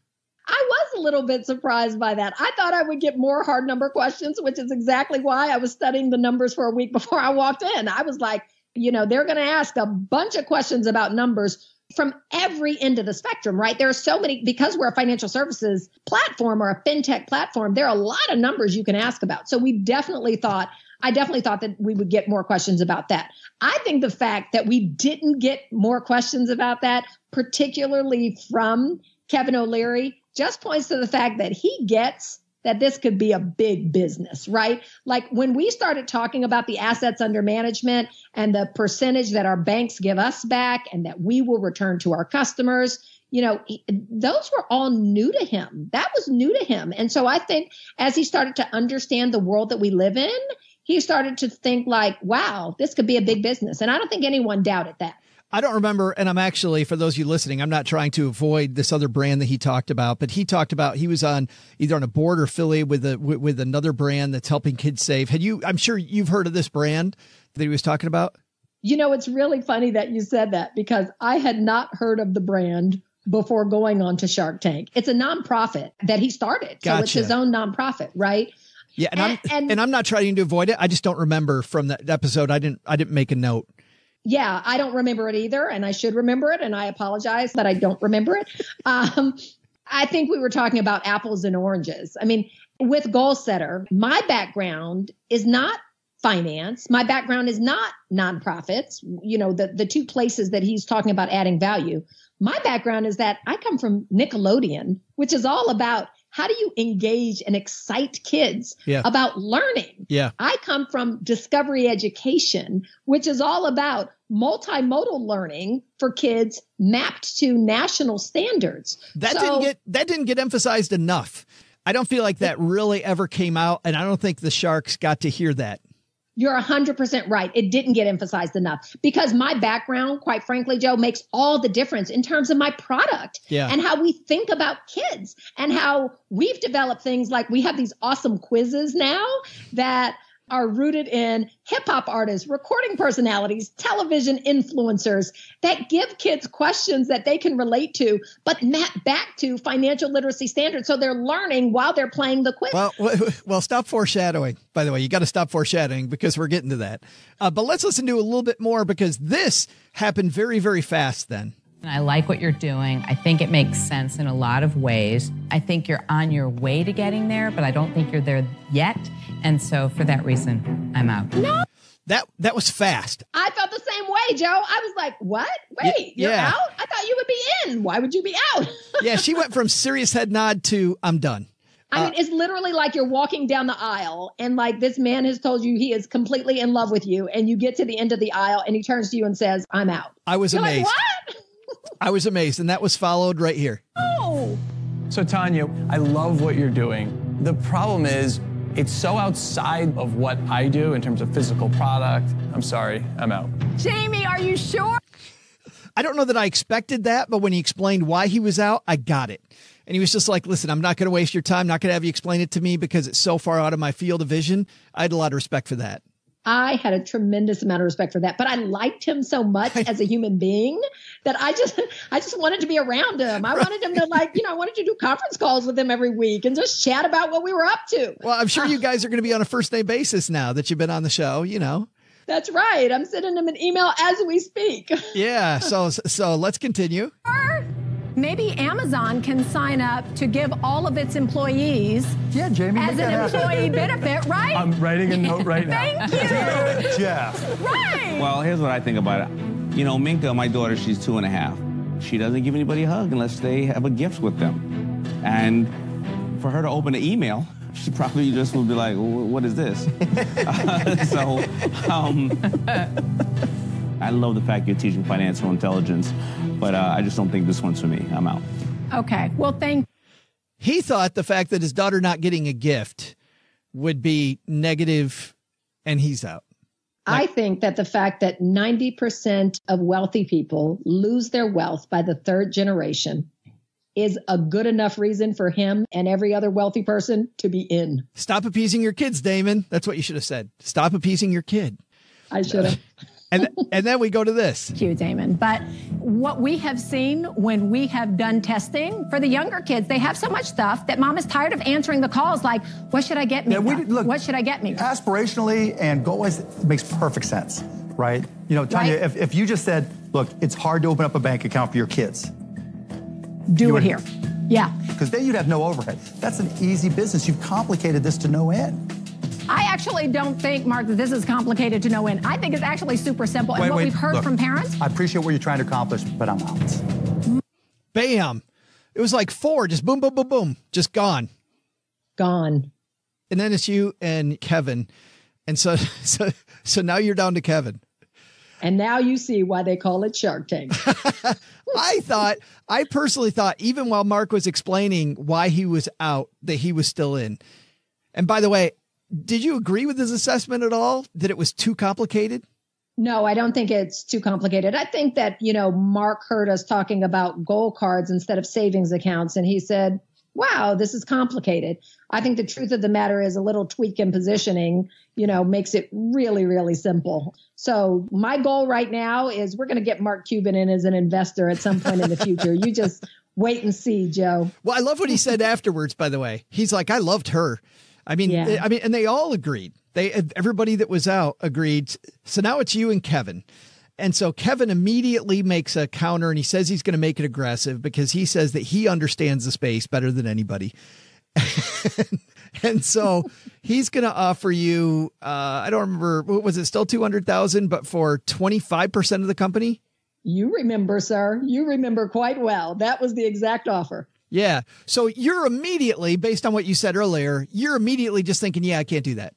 I was a little bit surprised by that. I thought I would get more hard number questions, which is exactly why I was studying the numbers for a week before I walked in. I was like, they're going to ask a bunch of questions about numbers from every end of the spectrum, right? There are so many, because we're a financial services platform or a FinTech platform, there are a lot of numbers you can ask about. So I definitely thought that we would get more questions about that. I think the fact that we didn't get more questions about that, particularly from Kevin O'Leary, just points to the fact that he gets that this could be a big business, right? Like when we started talking about the assets under management and the percentage that our banks give us back and that we will return to our customers, those were all new to him. That was new to him. And so I think as he started to understand the world that we live in, he started to think like, wow, this could be a big business. And I don't think anyone doubted that. I don't remember. And I'm actually, for those of you listening, I'm not trying to avoid this other brand that he talked about, but he talked about, he was on either on a board or affiliated with another brand that's helping kids save. I'm sure you've heard of this brand that he was talking about. It's really funny that you said that because I had not heard of the brand before going on to Shark Tank. It's a nonprofit that he started. Gotcha. So it's his own nonprofit, right? Yeah. And I'm not trying to avoid it. I just don't remember from that episode. I didn't make a note. Yeah, I don't remember it either, and I should remember it, and I apologize that I don't remember it. I think we were talking about apples and oranges. I mean, with Goalsetter, my background is not finance. My background is not nonprofits, the two places that he's talking about adding value. My background is that I come from Nickelodeon, which is all about how do you engage and excite kids about learning? Yeah. I come from Discovery Education, which is all about multimodal learning for kids mapped to national standards. That didn't get emphasized enough. I don't feel like that really ever came out, and I don't think the Sharks got to hear that. You're 100% right. It didn't get emphasized enough because my background, quite frankly, Joe, makes all the difference in terms of my product and how we think about kids and how we've developed things like we have these awesome quizzes now that are rooted in hip hop artists, recording personalities, television influencers that give kids questions that they can relate to, but map back to financial literacy standards. So they're learning while they're playing the quiz. Well, stop foreshadowing. By the way, you got to stop foreshadowing because we're getting to that. But let's listen to a little bit more because this happened very, very fast then. I like what you're doing. I think it makes sense in a lot of ways. I think you're on your way to getting there, but I don't think you're there yet. And so for that reason, I'm out. No. That was fast. I felt the same way, Joe. I was like, what? Wait, you're out? I thought you would be in. Why would you be out? Yeah, she went from serious head nod to I'm done. I mean, it's literally like you're walking down the aisle and like this man has told you he is completely in love with you. And you get to the end of the aisle and he turns to you and says, I'm out. I was amazed. Like, what? I was amazed. And that was followed right here. Oh. So Tanya, I love what you're doing. The problem is it's so outside of what I do in terms of physical product. I'm sorry, I'm out. Jamie, are you sure? I don't know that I expected that, but when he explained why he was out, I got it. And he was just like, listen, I'm not going to waste your time, not going to have you explain it to me because it's so far out of my field of vision. I had a lot of respect for that. I had a tremendous amount of respect for that, but I liked him so much as a human being that I just wanted to be around him. I wanted him to I wanted to do conference calls with him every week and just chat about what we were up to. Well, I'm sure you guys are going to be on a first name basis now that you've been on the show, That's right. I'm sending him an email as we speak. Yeah. So let's continue. Maybe Amazon can sign up to give all of its employees Jamie, as an employee benefit, right? I'm writing a note right now. Thank you. Jeff. Right. Well, here's what I think about it. Minka, my daughter, she's 2.5. She doesn't give anybody a hug unless they have a gift with them. And for her to open an email, she probably just would be like, what is this? I love the fact you're teaching financial intelligence, but I just don't think this one's for me. I'm out. Okay. Well, He thought the fact that his daughter not getting a gift would be negative, and he's out. I think that the fact that 90% of wealthy people lose their wealth by the third generation is a good enough reason for him and every other wealthy person to be in. Stop appeasing your kids, Damon. That's what you should have said. Stop appeasing your kid. I should have. And then we go to this. Thank you, Damon. But what we have seen when we have done testing for the younger kids, they have so much stuff that mom is tired of answering the calls like, what should I get me? What should I get me? Aspirationally and goal-wise, it makes perfect sense, right? Tanya, right? If you just said, look, it's hard to open up a bank account for your kids. Do it here. Yeah. Because then you'd have no overhead. That's an easy business. You've complicated this to no end. I actually don't think, Mark, that this is complicated to no end. I think it's actually super simple. And what we've heard from parents. I appreciate what you're trying to accomplish, but I'm out. Bam. It was like 4, just boom, boom, boom, boom, just gone. Gone. And then it's you and Kevin. And so now you're down to Kevin. And now you see why they call it Shark Tank. I personally thought, even while Mark was explaining why he was out, that he was still in. And by the way, did you agree with his assessment at all, that it was too complicated? No, I don't think it's too complicated. I think that, Mark heard us talking about goal cards instead of savings accounts. And he said, wow, this is complicated. I think the truth of the matter is a little tweak in positioning, makes it really, really simple. So my goal right now is we're going to get Mark Cuban in as an investor at some point in the future. You just wait and see, Joe. Well, I love what he said afterwards, by the way. He's like, I loved her. I mean, and they all agreed. Everybody that was out agreed. So now it's you and Kevin. And so Kevin immediately makes a counter, and he says he's going to make it aggressive because he says that he understands the space better than anybody. And so he's going to offer you, I don't remember, was it still 200,000, but for 25% of the company? You remember, sir. You remember quite well. That was the exact offer. Yeah. So you're immediately, based on what you said earlier, you're immediately just thinking, yeah, I can't do that.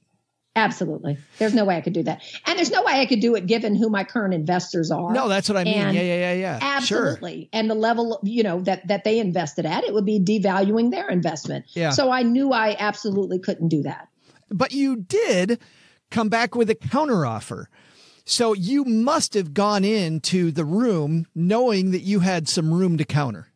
Absolutely. There's no way I could do that. And there's no way I could do it given who my current investors are. No, that's what I mean. And yeah. Absolutely. Sure. And the level, that they invested at, it would be devaluing their investment. Yeah. So I knew I absolutely couldn't do that. But you did come back with a counteroffer. So you must have gone into the room knowing that you had some room to counter.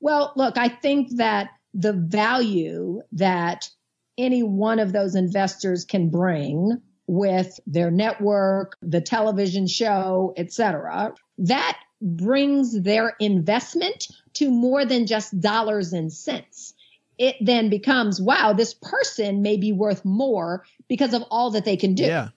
Well, look, I think that the value that any one of those investors can bring with their network, the television show, et cetera, that brings their investment to more than just dollars and cents. It then becomes, wow, this person may be worth more because of all that they can do. Yeah.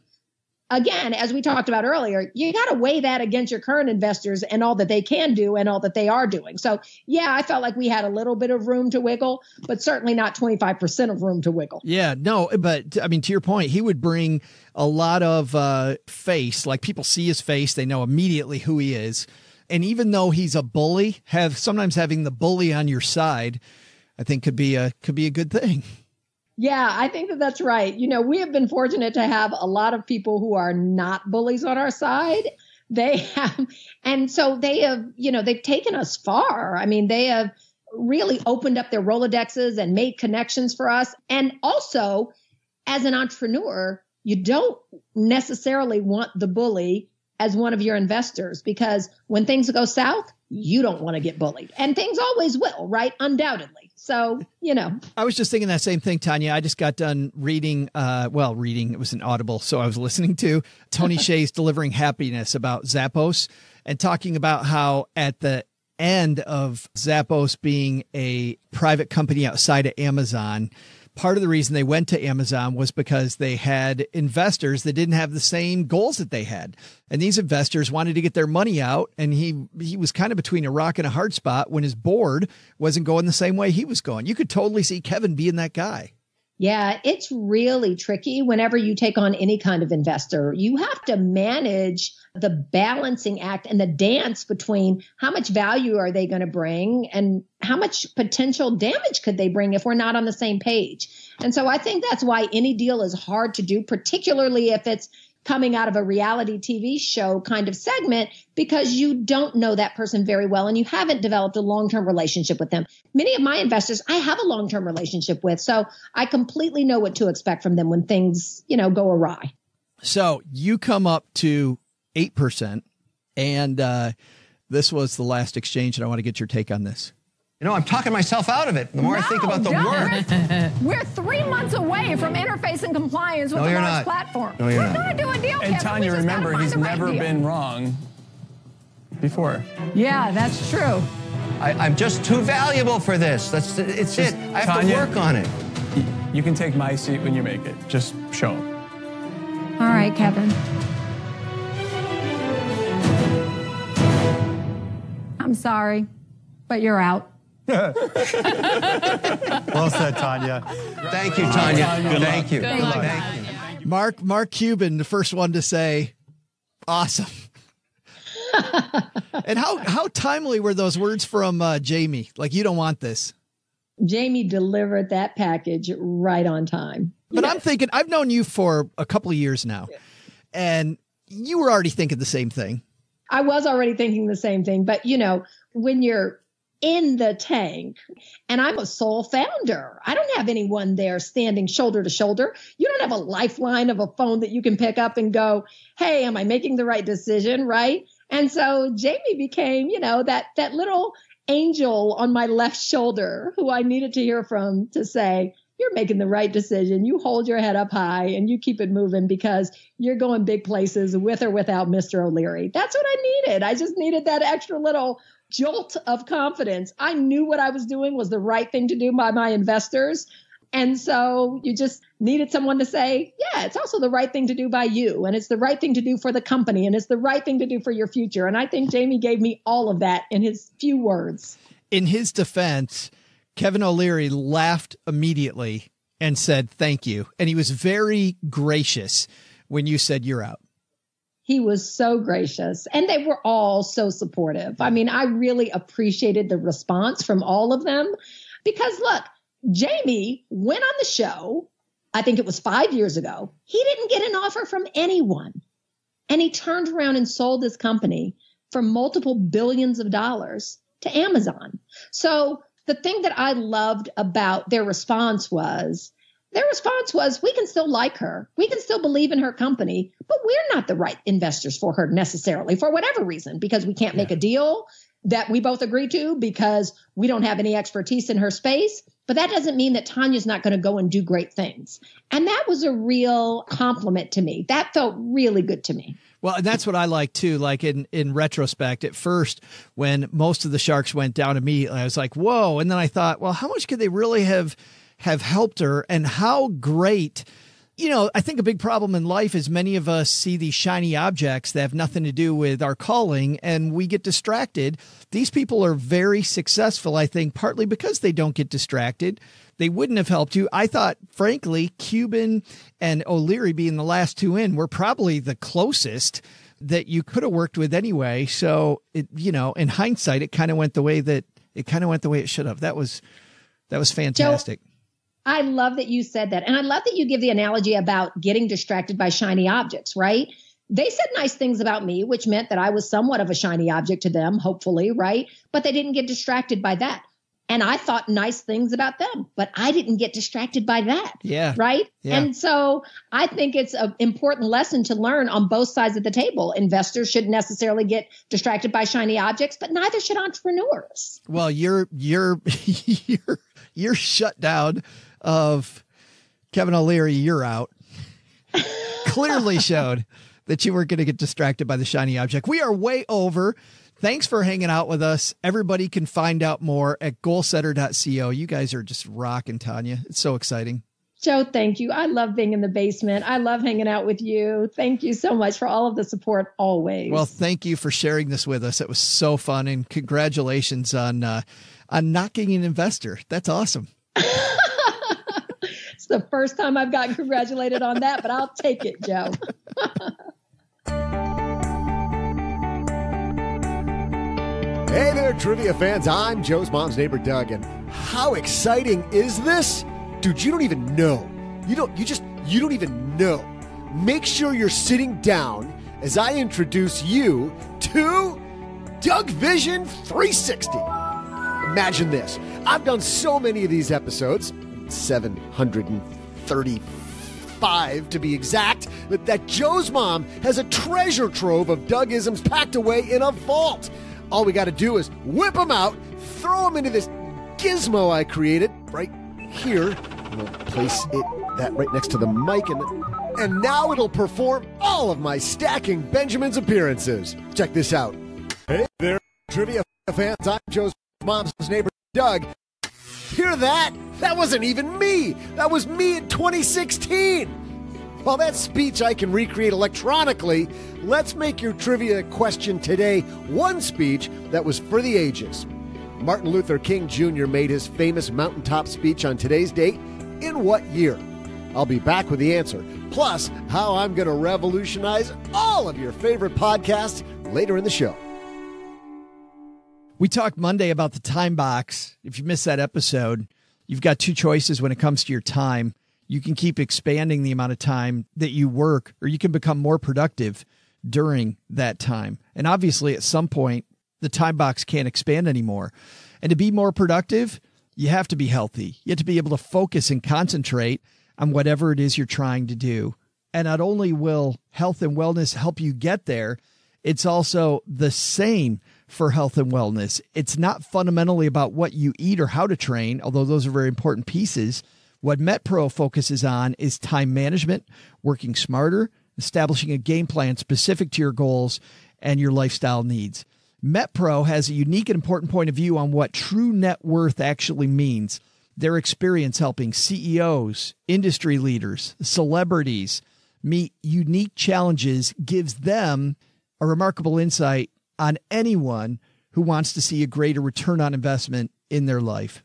Again, as we talked about earlier, you got to weigh that against your current investors and all that they can do and all that they are doing. So, yeah, I felt like we had a little bit of room to wiggle, but certainly not 25% of room to wiggle. Yeah, no, but I mean, to your point, he would bring a lot of face, like people see his face, they know immediately who he is. And even though he's a bully, sometimes having the bully on your side, I think could be a good thing. Yeah, I think that that's right. We have been fortunate to have a lot of people who are not bullies on our side. They have, and so they have, they've taken us far. I mean, they have really opened up their Rolodexes and made connections for us. And also, as an entrepreneur, you don't necessarily want the bully as one of your investors, because when things go south, you don't want to get bullied. And things always will, right? Undoubtedly. So, I was just thinking that same thing, Tanya. I just got done reading, it was an Audible. So I was listening to Tony Hsieh's Delivering Happiness about Zappos and talking about how at the end of Zappos being a private company outside of Amazon, part of the reason they went to Amazon was because they had investors that didn't have the same goals that they had. And these investors wanted to get their money out. And he was kind of between a rock and a hard spot when his board wasn't going the same way he was going. You could totally see Kevin being that guy. Yeah, it's really tricky whenever you take on any kind of investor. You have to manage the balancing act and the dance between how much value are they going to bring and how much potential damage could they bring if we're not on the same page. And so I think that's why any deal is hard to do, particularly if it's coming out of a reality TV show kind of segment, because you don't know that person very well and you haven't developed a long-term relationship with them. Many of my investors, I have a long-term relationship with, so I completely know what to expect from them when things, go awry. So you come up to 8%, and this was the last exchange, and I want to get your take on this. I'm talking myself out of it. The more I think about the work. We're 3 months away from interface and compliance with the Mars platform. No, you're We're not. going to do a deal, And Kevin. Tanya, remember, he's never been wrong before. Yeah, that's true. I'm just too valuable for this. It's it. I have Tanya, to work on it. You can take my seat when you make it. Just show him. All right, Kevin. I'm sorry, but you're out. Well said, Tanya. Thank you, Tanya. Thank you. Good luck. Thank you. Mark Cuban, the first one to say, awesome. And how timely were those words from Jamie? Like, you don't want this. Jamie delivered that package right on time. But I'm thinking, I've known you for a couple of years now, and you were already thinking the same thing. I was already thinking the same thing. But, when you're in the tank, and I'm a sole founder, I don't have anyone there standing shoulder to shoulder. You don't have a lifeline of a phone that you can pick up and go, hey, am I making the right decision? Right. And so Jamie became, that little angel on my left shoulder who I needed to hear from to say, you're making the right decision. You hold your head up high and you keep it moving because you're going big places with or without Mr. O'Leary. That's what I needed. I just needed that extra little jolt of confidence. I knew what I was doing was the right thing to do by my investors. And so you just needed someone to say, yeah, it's also the right thing to do by you. And it's the right thing to do for the company. And it's the right thing to do for your future. And I think Jamie gave me all of that in his few words. In his defense, Kevin O'Leary laughed immediately and said, thank you. And he was very gracious when you said you're out. He was so gracious, and they were all so supportive. I mean, I really appreciated the response from all of them because, look, Jamie went on the show, I think it was 5 years ago. He didn't get an offer from anyone, and he turned around and sold his company for multiple billions of dollars to Amazon. So the thing that I loved about their response was, we can still like her. We can still believe in her company, but we're not the right investors for her necessarily for whatever reason, because we can't make a deal that we both agree to because we don't have any expertise in her space. But that doesn't mean that Tanya's not going to go and do great things. And that was a real compliment to me. That felt really good to me. Well, and that's what I like too. Like in retrospect, at first, when most of the sharks went down immediately, I was like, whoa. And then I thought, well, how much could they really have helped her, and how great, I think a big problem in life is many of us see these shiny objects that have nothing to do with our calling, and we get distracted. These people are very successful, I think, partly because they don't get distracted. They wouldn't have helped you. I thought, frankly, Cuban and O'Leary being the last two in were probably the closest that you could have worked with anyway. So, in hindsight, it kind of went the way it should have. That was fantastic. Joe, I love that you said that. And I love that you give the analogy about getting distracted by shiny objects, right? They said nice things about me, which meant that I was somewhat of a shiny object to them, hopefully, right? But they didn't get distracted by that. And I thought nice things about them, but I didn't get distracted by that. Yeah. Right. Yeah. And so I think it's an important lesson to learn on both sides of the table. Investors shouldn't necessarily get distracted by shiny objects, but neither should entrepreneurs. Well, your shutdown of Kevin O'Leary, you're out, clearly showed that you weren't going to get distracted by the shiny object. We are way over. Thanks for hanging out with us. Everybody can find out more at goalsetter.co. You guys are just rocking, Tanya. It's so exciting. Joe, thank you. I love being in the basement. I love hanging out with you. Thank you so much for all of the support always. Well, thank you for sharing this with us. It was so fun, and congratulations on knocking an investor. That's awesome. It's the first time I've gotten congratulated on that, but I'll take it, Joe. Hey there, trivia fans. I'm Joe's mom's neighbor, Doug, and how exciting is this? Dude, you don't even know. You don't even know. Make sure you're sitting down as I introduce you to Doug Vision 360. Imagine this. I've done so many of these episodes, 735 to be exact, but that Joe's mom has a treasure trove of Dougisms packed away in a vault. All we got to do is whip them out, throw them into this gizmo I created right here. We'll place that right next to the mic, and now it'll perform all of my Stacking Benjamins appearances. Check this out. Hey there, trivia fans. I'm Joe's mom's neighbor, Doug. Hear that? That wasn't even me. That was me in 2016. While that speech I can recreate electronically, let's make your trivia question today one speech that was for the ages. Martin Luther King Jr. made his famous mountaintop speech on today's date in what year? I'll be back with the answer, plus how I'm going to revolutionize all of your favorite podcasts later in the show. We talked Monday about the time box. If you missed that episode, you've got two choices when it comes to your time. You can keep expanding the amount of time that you work, or you can become more productive during that time. And obviously, at some point, the time box can't expand anymore. And to be more productive, you have to be healthy. You have to be able to focus and concentrate on whatever it is you're trying to do. And not only will health and wellness help you get there, it's also the same for health and wellness. It's not fundamentally about what you eat or how to train, although those are very important pieces. What MetPro focuses on is time management, working smarter, establishing a game plan specific to your goals and your lifestyle needs. MetPro has a unique and important point of view on what true net worth actually means. Their experience helping CEOs, industry leaders, celebrities meet unique challenges gives them a remarkable insight on anyone who wants to see a greater return on investment in their life.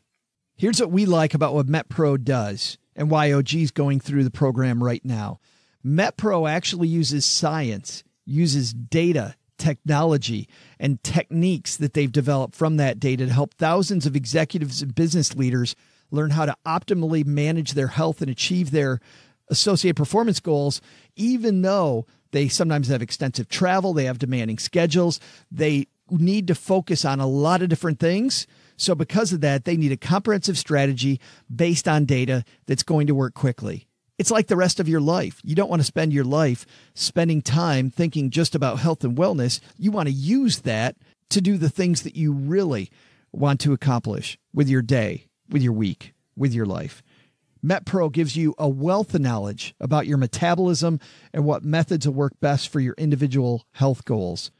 Here's what we like about what MetPro does and why OG is going through the program right now. MetPro actually uses science, uses data, technology, and techniques that they've developed from that data to help thousands of executives and business leaders learn how to optimally manage their health and achieve their associated performance goals, even though they sometimes have extensive travel, they have demanding schedules, they need to focus on a lot of different things. So because of that, they need a comprehensive strategy based on data that's going to work quickly. It's like the rest of your life. You don't want to spend your life spending time thinking just about health and wellness. You want to use that to do the things that you really want to accomplish with your day, with your week, with your life. MetPro gives you a wealth of knowledge about your metabolism and what methods will work best for your individual health goals.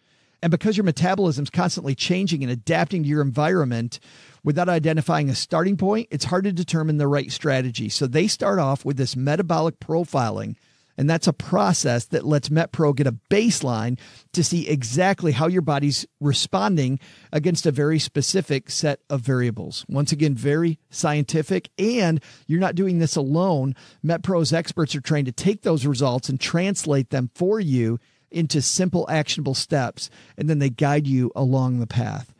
And because your metabolism is constantly changing and adapting to your environment, without identifying a starting point, it's hard to determine the right strategy. So they start off with this metabolic profiling, and that's a process that lets MetPro get a baseline to see exactly how your body's responding against a very specific set of variables. Once again, very scientific, and you're not doing this alone. MetPro's experts are trained to take those results and translate them for you into simple, actionable steps, and then they guide you along the path.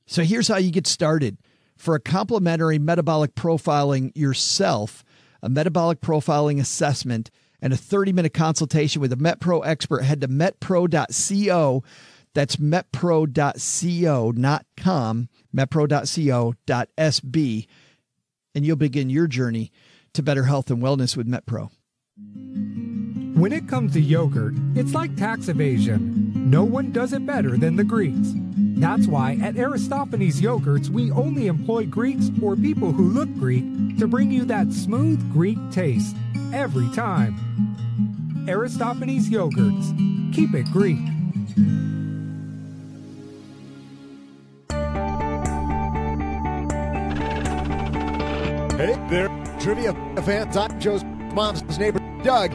So here's how you get started. For a complimentary metabolic profiling yourself, a metabolic profiling assessment, and a 30-minute consultation with a MetPro expert, head to metpro.co. That's metpro.co, not com, metpro.co.sb, and you'll begin your journey to better health and wellness with MetPro. When it comes to yogurt, it's like tax evasion. No one does it better than the Greeks. That's why at Aristophanes Yogurts, we only employ Greeks or people who look Greek to bring you that smooth Greek taste every time. Aristophanes Yogurts. Keep it Greek. Hey there, trivia fans. I'm Joe's mom's neighbor, Doug.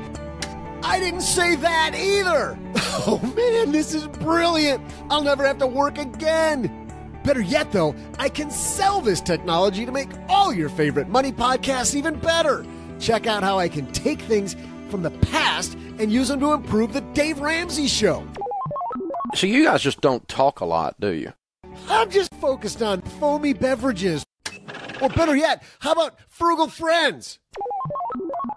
I didn't say that either. Oh man, this is brilliant. I'll never have to work again. Better yet though, I can sell this technology to make all your favorite money podcasts even better. Check out how I can take things from the past and use them to improve the Dave Ramsey Show. So you guys just don't talk a lot, do you? I'm just focused on foamy beverages. Or better yet, how about frugal friends?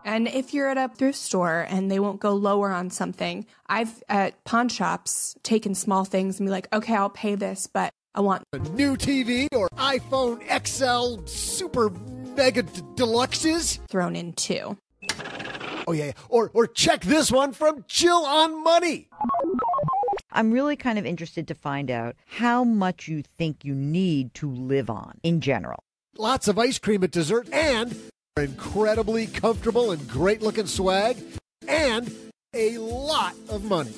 And if you're at a thrift store and they won't go lower on something, I've at pawn shops taken small things and be like, okay, I'll pay this, but I want a new TV or iPhone XL Super Mega Deluxes thrown in too. Oh yeah, or check this one from Jill on Money. I'm really kind of interested to find out how much you think you need to live on in general. Lots of ice cream at dessert and incredibly comfortable and great-looking swag, and a lot of money.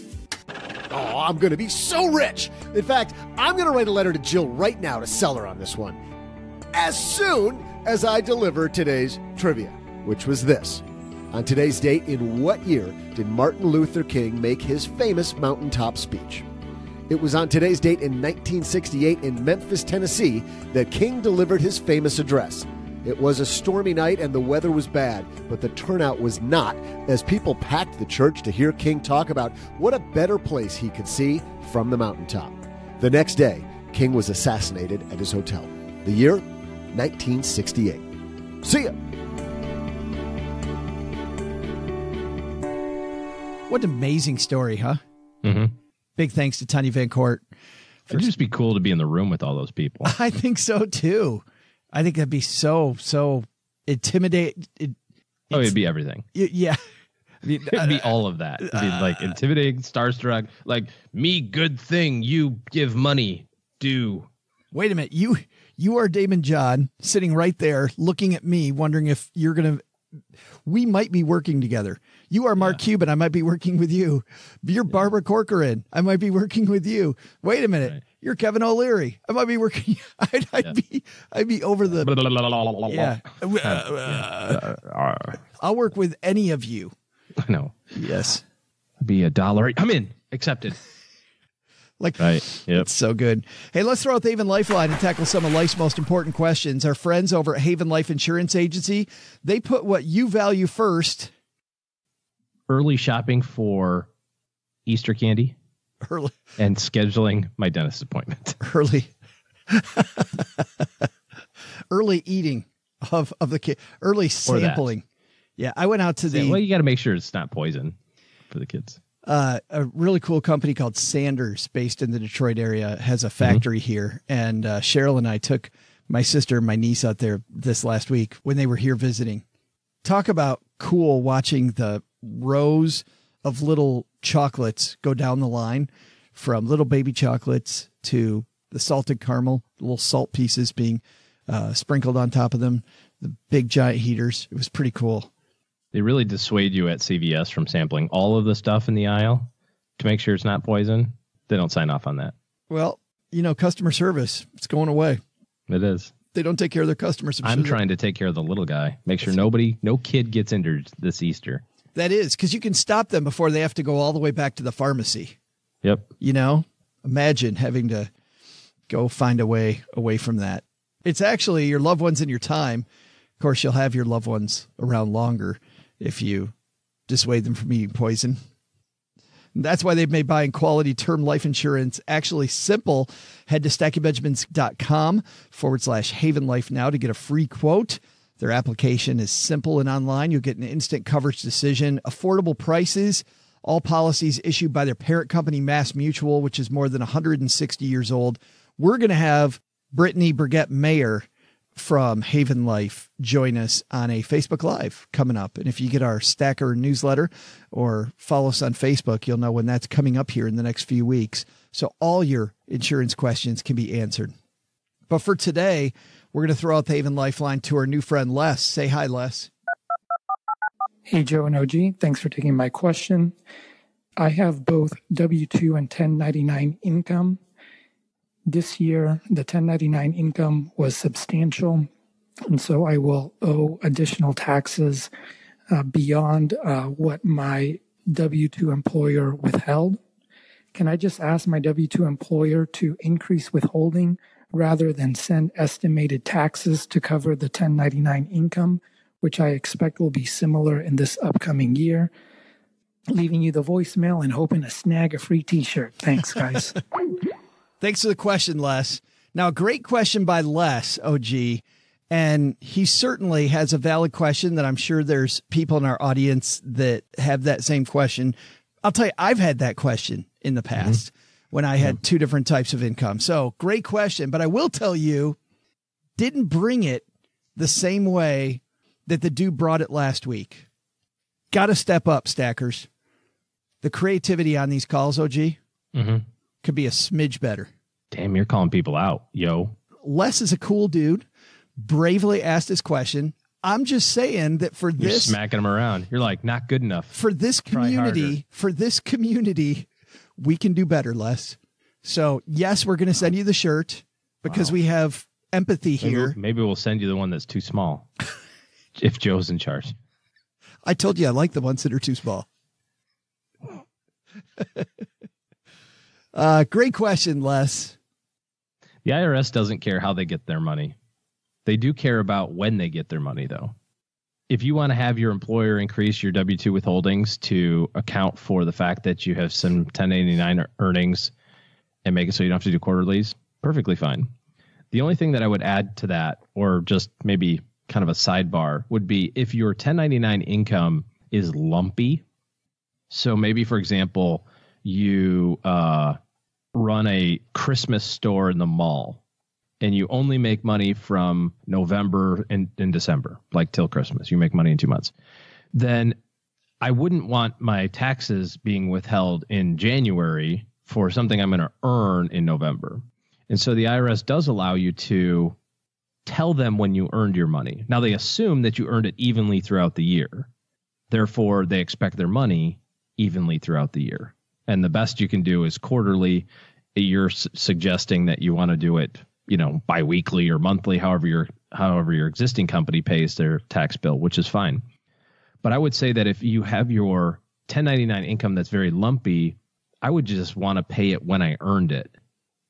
Oh, I'm going to be so rich. In fact, I'm going to write a letter to Jill right now to sell her on this one. As soon as I deliver today's trivia, which was this. On today's date, in what year did Martin Luther King make his famous mountaintop speech? It was on today's date in 1968 in Memphis, Tennessee, that King delivered his famous address. It was a stormy night and the weather was bad, but the turnout was not, as people packed the church to hear King talk about what a better place he could see from the mountaintop. The next day, King was assassinated at his hotel. The year, 1968. See ya! What an amazing story, huh? Mm-hmm. Big thanks to Tanya VanCourt. It'd just be cool to be in the room with all those people. I think so, too. I think that'd be so intimidating. It'd be everything. Yeah. It'd be all of that. It'd be like intimidating, starstruck, like me, good thing, you give money, do. Wait a minute. You are Damon John sitting right there looking at me, wondering if you're going to, we might be working together. You are Mark Cuban. I might be working with you. You're Barbara Corcoran. I might be working with you. Wait a minute. Right. You're Kevin O'Leary. I might be working. I'd be over the. I'll work with any of you. I know. Yes. Be $1. I'm in. Accepted. Like, right. Yep. It's so good. Hey, let's throw out the Haven Lifeline and tackle some of life's most important questions. Our friends over at Haven Life Insurance Agency, they put what you value first. Early shopping for Easter candy. Early. And scheduling my dentist appointment. Early eating of the kid. Early sampling. Yeah, I went out to the... Well, you got to make sure it's not poison for the kids. A really cool company called Sanders, based in the Detroit area, has a factory here. And Cheryl and I took my sister and my niece out there this last week when they were here visiting. Talk about cool watching the rows of little chocolates go down the line, from little baby chocolates to the salted caramel, little salt pieces being sprinkled on top of them, the big giant heaters. It was pretty cool. They really dissuade you at CVS from sampling all of the stuff in the aisle to make sure it's not poison. They don't sign off on that. Well, customer service, it's going away. It is. They don't take care of their customers. I'm trying to take care of the little guy. Make sure no kid gets injured this Easter. That is, because you can stop them before they have to go all the way back to the pharmacy. Yep. Imagine having to go find a way away from that. It's actually your loved ones and your time. Of course, you'll have your loved ones around longer if you dissuade them from eating poison. And that's why they've made buying quality term life insurance actually simple. Head to stackingbenjamins.com/Haven Life now to get a free quote. Their application is simple and online. You'll get an instant coverage decision, affordable prices, all policies issued by their parent company, Mass Mutual, which is more than 160 years old. We're going to have Brittany Burgett Mayer from Haven Life join us on a Facebook Live coming up. And if you get our Stacker newsletter or follow us on Facebook, you'll know when that's coming up here in the next few weeks. So all your insurance questions can be answered. But for today, we're going to throw out the Haven Lifeline to our new friend, Les. Say hi, Les. Hey, Joe and OG. Thanks for taking my question. I have both W-2 and 1099 income. This year, the 1099 income was substantial, and so I will owe additional taxes beyond what my W-2 employer withheld. Can I just ask my W-2 employer to increase withholding rather than send estimated taxes to cover the 1099 income, which I expect will be similar in this upcoming year? Leaving you the voicemail and hoping to snag a free t-shirt. Thanks, guys. Thanks for the question, Les. Now, a great question by Les, OG, and he certainly has a valid question that I'm sure there's people in our audience that have that same question. I'll tell you, I've had that question in the past when I had two different types of income. So great question, but I will tell you, didn't bring it the same way that the dude brought it last week. Got to step up, stackers. The creativity on these calls, OG, could be a smidge better. Damn, you're calling people out, yo. Les is a cool dude, bravely asked his question. I'm just saying that for You're this, smacking them around. You're like, not good enough. For this community, we can do better, Les. So yes, we're going to send you the shirt because we have empathy here. Maybe we'll send you the one that's too small if Joe's in charge. I told you I like the ones that are too small. Great question, Les. The IRS doesn't care how they get their money. They do care about when they get their money, though. If you want to have your employer increase your W-2 withholdings to account for the fact that you have some 1099 earnings and make it so you don't have to do quarterlies, perfectly fine. The only thing that I would add to that, or just maybe kind of a sidebar, would be if your 1099 income is lumpy. So maybe, for example, you run a Christmas store in the mall and you only make money from November and December, like till Christmas. You make money in 2 months. Then I wouldn't want my taxes being withheld in January for something I'm going to earn in November. And so the IRS does allow you to tell them when you earned your money. Now, they assume that you earned it evenly throughout the year. Therefore, they expect their money evenly throughout the year. And the best you can do is quarterly. you're suggesting that you want to do it, biweekly or monthly, however your existing company pays their tax bill, which is fine. But I would say that if you have your 1099 income that's very lumpy, I would just want to pay it when I earned it.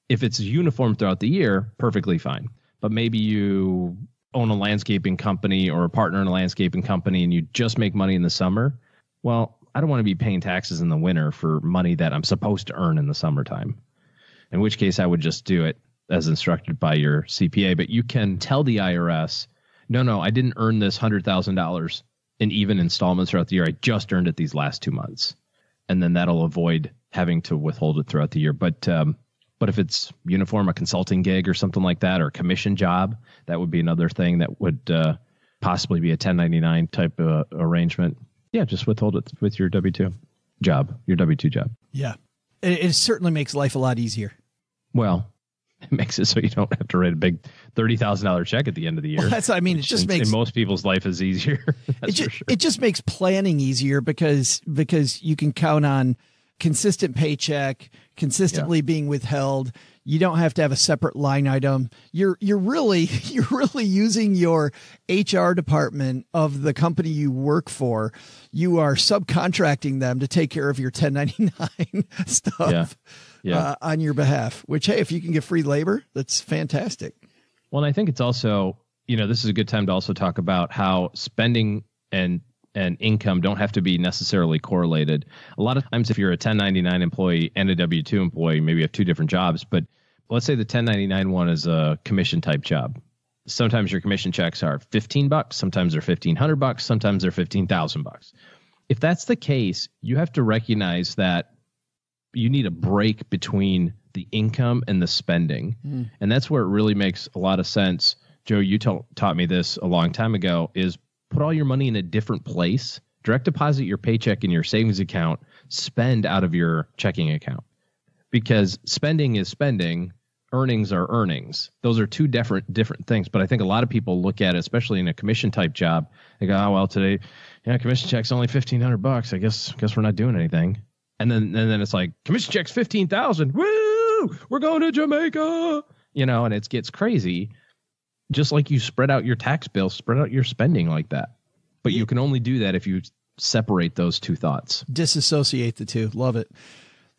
If it's uniform throughout the year, perfectly fine. But maybe you own a landscaping company or a partner in a landscaping company and you just make money in the summer. Well, I don't want to be paying taxes in the winter for money that I'm supposed to earn in the summertime. In which case I would just do it as instructed by your CPA. But you can tell the IRS, no, I didn't earn this $100,000 in even installments throughout the year. I just earned it these last 2 months. And then that'll avoid having to withhold it throughout the year. But if it's uniform, a consulting gig or something like that, or a commission job, that would be another thing that would possibly be a 1099 type of arrangement. Yeah, just withhold it with your W-2 job, Yeah. It certainly makes life a lot easier. Well, it makes it so you don't have to write a big $30,000 check at the end of the year. Well, it just makes in most people's life is easier. It just makes planning easier because you can count on consistent paycheck, consistently being withheld. You don't have to have a separate line item. You're really using your HR department of the company you work for. You are subcontracting them to take care of your 1099 stuff on your behalf, which, hey, if you can get free labor, that's fantastic. Well, and I think it's also, this is a good time to also talk about how spending and income don't have to be necessarily correlated. A lot of times if you're a 1099 employee and a W-2 employee, maybe you have two different jobs, but let's say the 1099 one is a commission type job. Sometimes your commission checks are $15, sometimes they're $1,500, sometimes they're $15,000. If that's the case, you have to recognize that you need a break between the income and the spending. And that's where it really makes a lot of sense. Joe, you taught me this a long time ago, is put all your money in a different place, direct deposit your paycheck in your savings account, spend out of your checking account. Because spending is spending, earnings are earnings. Those are two different things. But I think a lot of people look at it, especially in a commission type job, they go, oh, well, today, commission check's only $1,500. I guess we're not doing anything. And then it's like, commission check's $15,000. Woo! We're going to Jamaica. And it gets crazy. Just like you spread out your tax bill, spread out your spending like that. But you can only do that if you separate those two thoughts. Disassociate the two. Love it.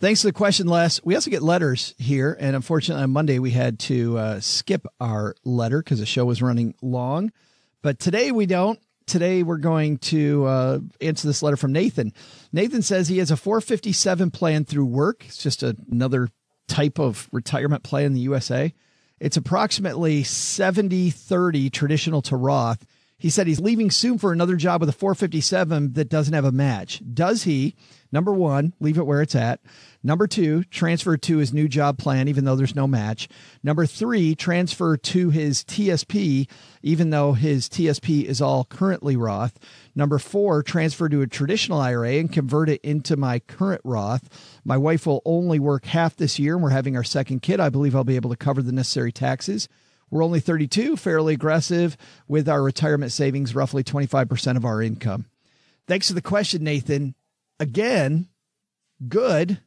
Thanks for the question, Les. We also get letters here. And unfortunately, on Monday, we had to skip our letter because the show was running long. But today we don't. Today we're going to answer this letter from Nathan. Nathan says he has a 457 plan through work. It's just another type of retirement plan in the USA. It's approximately 70-30 traditional to Roth. He said he's leaving soon for another job with a 457 that doesn't have a match. Does he, number one, leave it where it's at? Number two, transfer to his new job plan, even though there's no match. Number three, transfer to his TSP, even though his TSP is all currently Roth. Number four, transfer to a traditional IRA and convert it into my current Roth. My wife will only work half this year, and we're having our second kid. I believe I'll be able to cover the necessary taxes. We're only 32, fairly aggressive with our retirement savings, roughly 25% of our income. Thanks for the question, Nathan. Again, good,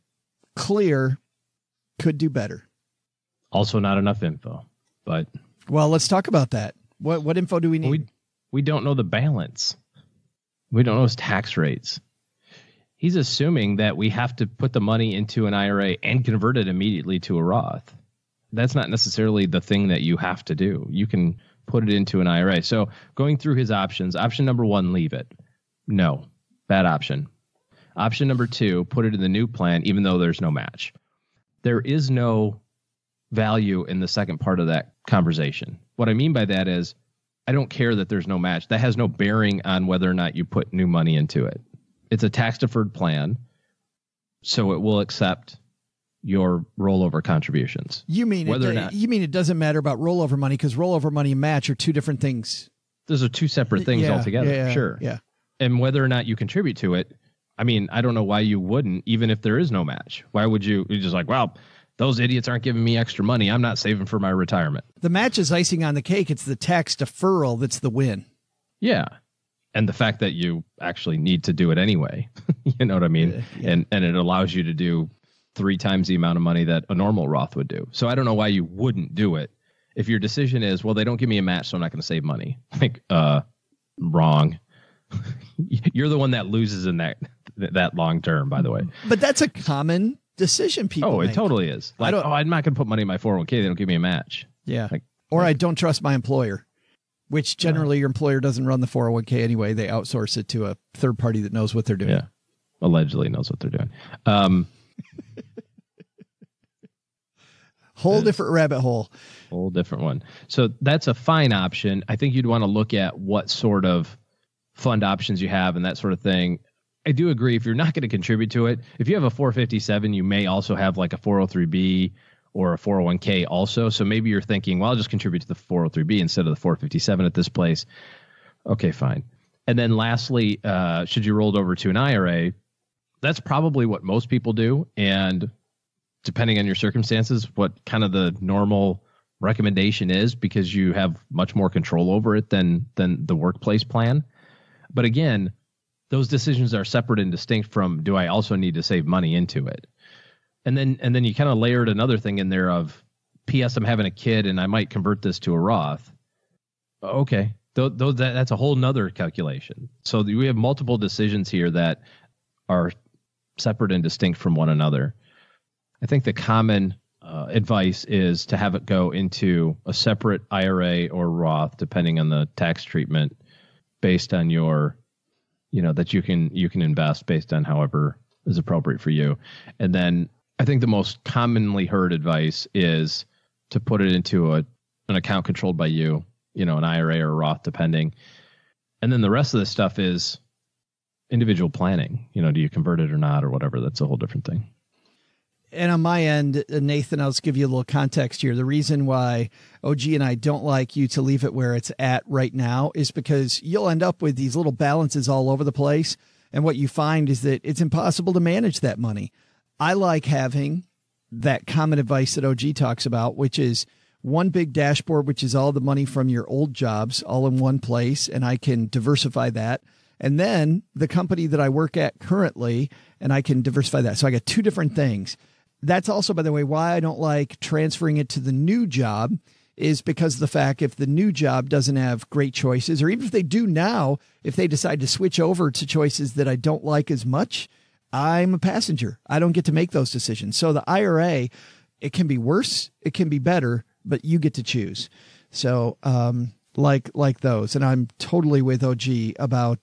clear, could do better. Also not enough info, but. Well, let's talk about that. What info do we need? We don't know the balance. We don't know his tax rates. He's assuming that we have to put the money into an IRA and convert it immediately to a Roth. That's not necessarily the thing that you have to do. You can put it into an IRA. So going through his options, option number one, leave it. No, bad option. Option number two, put it in the new plan, even though there's no match. There is no value in the second part of that conversation. What I mean by that is, I don't care that there's no match. That has no bearing on whether or not you put new money into it. It's a tax-deferred plan, so it will accept your rollover contributions. You mean it doesn't matter about rollover money because rollover money and match are two different things. Those are two separate things altogether. Yeah, sure. Yeah. And whether or not you contribute to it, I mean, I don't know why you wouldn't, even if there is no match. Why would you? You're just like, well, those idiots aren't giving me extra money. I'm not saving for my retirement. The match is icing on the cake. It's the tax deferral that's the win. Yeah. And the fact that you actually need to do it anyway, you know what I mean? Yeah. And it allows you to do 3 times the amount of money that a normal Roth would do. So I don't know why you wouldn't do it. If your decision is, well, they don't give me a match, so I'm not going to save money. Like, wrong. You're the one that loses in that long term, by the way. But that's a common decision people make. It totally is. Like, I'm not going to put money in my 401k. They don't give me a match. Yeah. Like, or I don't trust my employer, which generally your employer doesn't run the 401k anyway. They outsource it to a third party that knows what they're doing. Yeah. Allegedly knows what they're doing. Whole different rabbit hole. Whole different one. So that's a fine option. I think you'd want to look at what sort of fund options you have and that sort of thing. I do agree, if you're not going to contribute to it, if you have a 457, you may also have like a 403B or a 401k also. So maybe you're thinking, well, I'll just contribute to the 403B instead of the 457 at this place. Okay, fine. And then lastly, should you roll it over to an IRA? That's probably what most people do. And depending on your circumstances, what kind of the normal recommendation is, because you have much more control over it than the workplace plan. But again, those decisions are separate and distinct from, do I also need to save money into it? And then you kind of layered another thing in there of, P.S. I'm having a kid and I might convert this to a Roth. Okay. That's a whole nother calculation. So we have multiple decisions here that are separate and distinct from one another. I think the common advice is to have it go into a separate IRA or Roth, depending on the tax treatment, based on your, that you can invest based on however is appropriate for you. And then I think the most commonly heard advice is to put it into an account controlled by you, an IRA or a Roth, depending. And then the rest of this stuff is individual planning. Do you convert it or not or whatever? That's a whole different thing. And on my end, Nathan, I'll just give you a little context here. The reason why OG and I don't like you to leave it where it's at right now is because you'll end up with these little balances all over the place. And what you find is that it's impossible to manage that money. I like having that common advice that OG talks about, which is one big dashboard, which is all the money from your old jobs all in one place. And I can diversify that. And then the company that I work at currently, and I can diversify that. So I got 2 different things. That's also, by the way, why I don't like transferring it to the new job, is because of the fact if the new job doesn't have great choices, or even if they do now, if they decide to switch over to choices that I don't like as much, I'm a passenger. I don't get to make those decisions. So the IRA, it can be worse, it can be better, but you get to choose. So like those. And I'm totally with OG about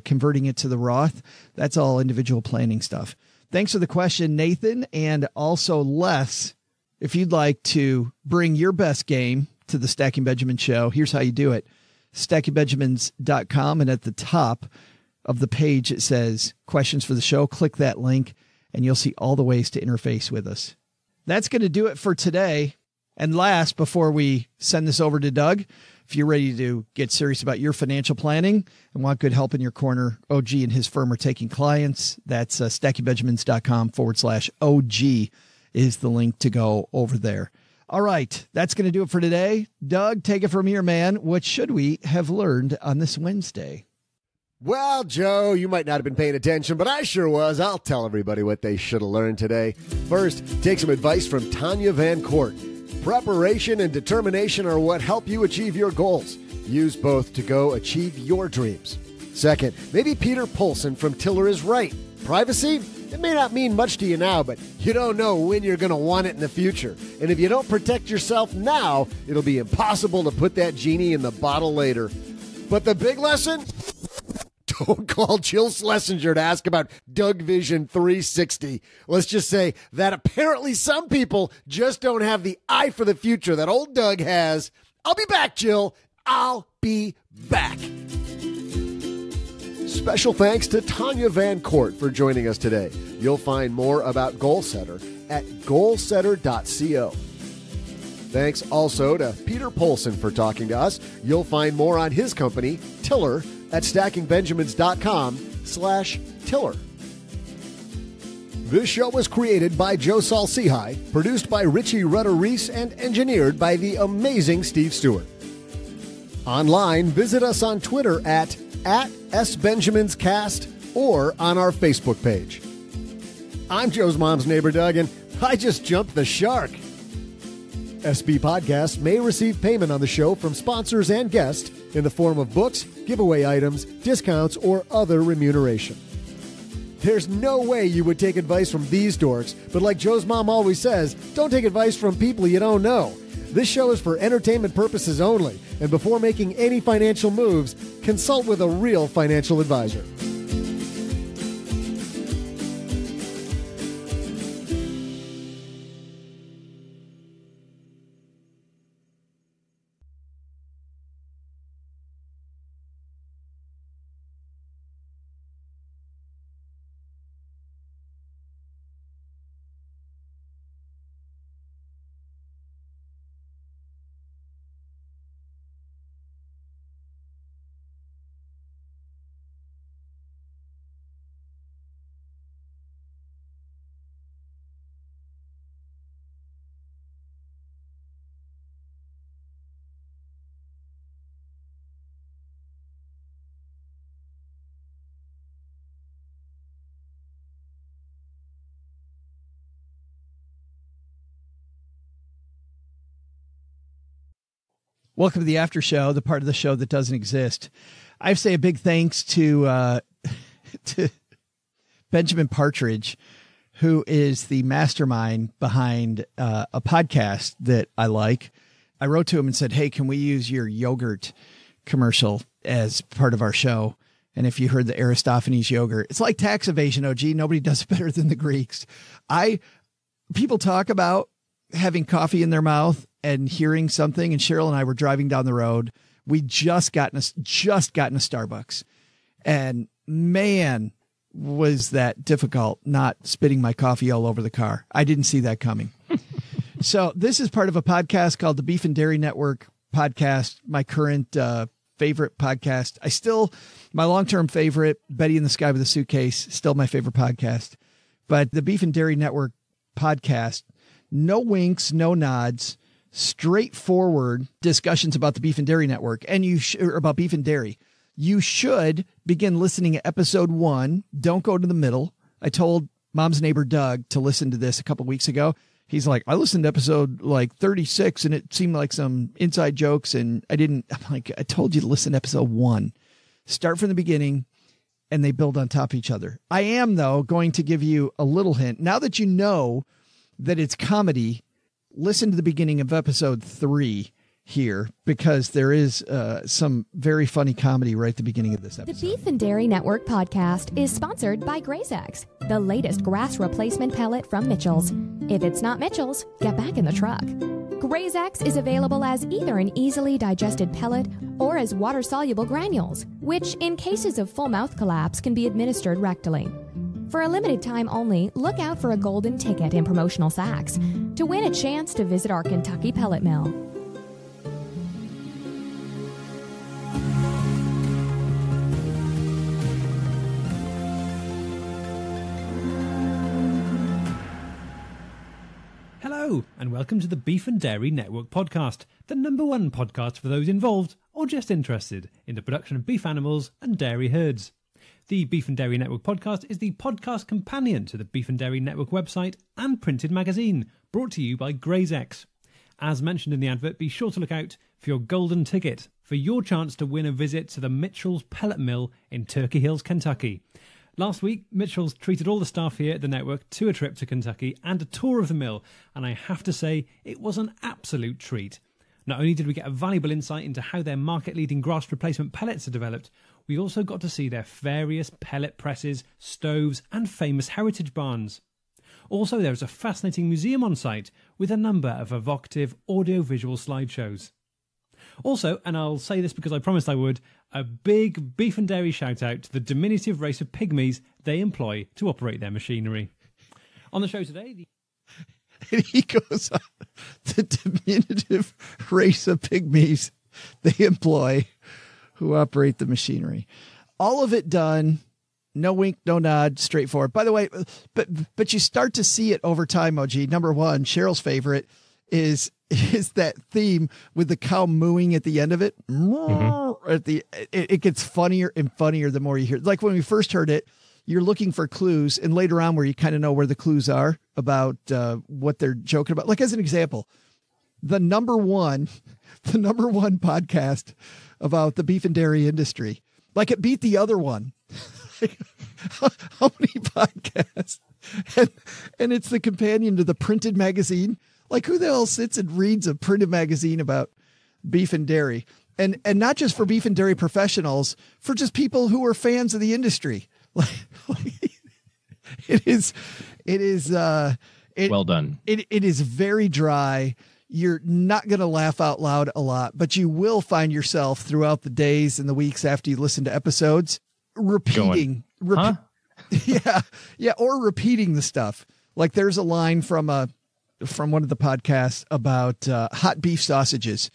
converting it to the Roth. That's all individual planning stuff. Thanks for the question, Nathan. And also, Les, if you'd like to bring your best game to the Stacking Benjamin show, here's how you do it. StackingBenjamins.com, and at the top of the page, it says questions for the show. Click that link, and you'll see all the ways to interface with us. That's going to do it for today. And last, before we send this over to Doug, if you're ready to get serious about your financial planning and want good help in your corner, OG and his firm are taking clients. That's stackingbenjamins.com/OG is the link to go over there. All right. That's going to do it for today. Doug, take it from here, man. What should we have learned on this Wednesday? Well, Joe, you might not have been paying attention, but I sure was. I'll tell everybody what they should have learned today. First, take some advice from Tanya VanCourt. Preparation and determination are what help you achieve your goals. Use both to go achieve your dreams. Second, maybe Peter Polson from Tiller is right. Privacy? It may not mean much to you now, but you don't know when you're going to want it in the future. And if you don't protect yourself now, it'll be impossible to put that genie in the bottle later. But the big lesson? Don't call Jill Schlesinger to ask about Doug Vision 360. Let's just say that apparently some people just don't have the eye for the future that old Doug has. I'll be back, Jill. I'll be back. Special thanks to Tanya VanCourt for joining us today. You'll find more about Goalsetter at goalsetter.co. Thanks also to Peter Polson for talking to us. You'll find more on his company, Tiller, at stackingbenjamins.com/Tiller. This show was created by Joe Salsihai, produced by Richie Rutter-Reese, and engineered by the amazing Steve Stewart. Online, visit us on Twitter at SBenjaminsCast or on our Facebook page. I'm Joe's mom's neighbor, Doug, and I just jumped the shark. SB Podcasts may receive payment on the show from sponsors and guests in the form of books, giveaway items, discounts, or other remuneration. There's no way you would take advice from these dorks, but like Joe's mom always says, don't take advice from people you don't know. This show is for entertainment purposes only, and before making any financial moves, consult with a real financial advisor. Welcome to the after show, the part of the show that doesn't exist. I say a big thanks to Benjamin Partridge, who is the mastermind behind a podcast that I like. I wrote to him and said, hey, can we use your yogurt commercial as part of our show? And if you heard the Aristophanes yogurt, it's like tax evasion, OG. Nobody does it better than the Greeks. People talk about having coffee in their mouth and hearing something. And Cheryl and I were driving down the road. We just gotten a Starbucks, and man, was that difficult not spitting my coffee all over the car. I didn't see that coming. So this is part of a podcast called the Beef and Dairy Network podcast. My current favorite podcast. My long-term favorite, Betty in the Sky with a Suitcase, still my favorite podcast. But the Beef and Dairy Network podcast, no winks, no nods, straightforward discussions about the Beef and Dairy Network and about beef and dairy. You should begin listening at episode 1. Don't go to the middle. I told mom's neighbor Doug to listen to this a couple weeks ago. He's like, I listened to episode 36 and it seemed like some inside jokes and I'm like, I told you to listen to episode 1. Start from the beginning and they build on top of each other. I am, though, going to give you a little hint. Now that you know that it's comedy, listen to the beginning of episode 3 here, because there is some very funny comedy right at the beginning of this episode. The Beef and Dairy Network podcast is sponsored by GrazeX, the latest grass replacement pellet from Mitchell's. If it's not Mitchell's, get back in the truck. GrazeX is available as either an easily digested pellet or as water-soluble granules, which in cases of full mouth collapse can be administered rectally. For a limited time only, look out for a golden ticket in promotional sacks to win a chance to visit our Kentucky pellet mill. Hello, and welcome to the Beef and Dairy Network podcast, the #1 podcast for those involved or just interested in the production of beef animals and dairy herds. The Beef and Dairy Network podcast is the podcast companion to the Beef and Dairy Network website and printed magazine, brought to you by GrazeX. As mentioned in the advert, be sure to look out for your golden ticket for your chance to win a visit to the Mitchell's Pellet Mill in Turkey Hills, Kentucky. Last week, Mitchell's treated all the staff here at the network to a trip to Kentucky and a tour of the mill, and I have to say, it was an absolute treat. Not only did we get a valuable insight into how their market-leading grass replacement pellets are developed, we also got to see their various pellet presses, stoves, and famous heritage barns. Also, there is a fascinating museum on site with a number of evocative audio-visual slideshows. Also, and I'll say this because I promised I would, a big beef and dairy shout out to the diminutive race of pygmies they employ to operate their machinery. On the show today... And he goes on, the diminutive race of pygmies they employ who operate the machinery. All of it done, no wink, no nod, straightforward. By the way, but you start to see it over time, OG. Number one, Cheryl's favorite is that theme with the cow mooing at the end of it. Mm-hmm. It gets funnier and funnier the more you hear it. Like when we first heard it, you're looking for clues, and later on where you kind of know where the clues are about what they're joking about. Like as an example, the number one podcast about the beef and dairy industry, like it beat the other one. How many podcasts? And it's the companion to the printed magazine. Like who the hell sits and reads a printed magazine about beef and dairy? And not just for beef and dairy professionals, for just people who are fans of the industry. It is well done. It is very dry. You're not going to laugh out loud a lot, but you will find yourself throughout the days and the weeks after you listen to episodes repeating, or repeating the stuff. Like there's a line from one of the podcasts about hot beef sausages.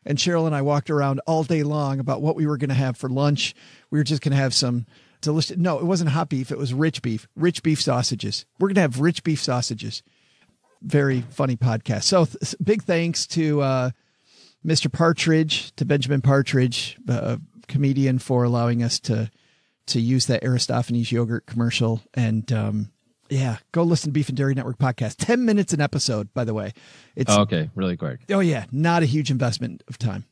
And Cheryl and I walked around all day long about what we were going to have for lunch. We were just going to have some delicious. No, it wasn't hot beef. It was rich beef sausages. We're going to have rich beef sausages. Very funny podcast. So big thanks to Mr. Partridge, to Benjamin Partridge, comedian, for allowing us to use that Aristophanes yogurt commercial. And go listen to Beef and Dairy Network podcast. 10 minutes an episode, by the way. It's okay, really quick. Oh yeah, not a huge investment of time.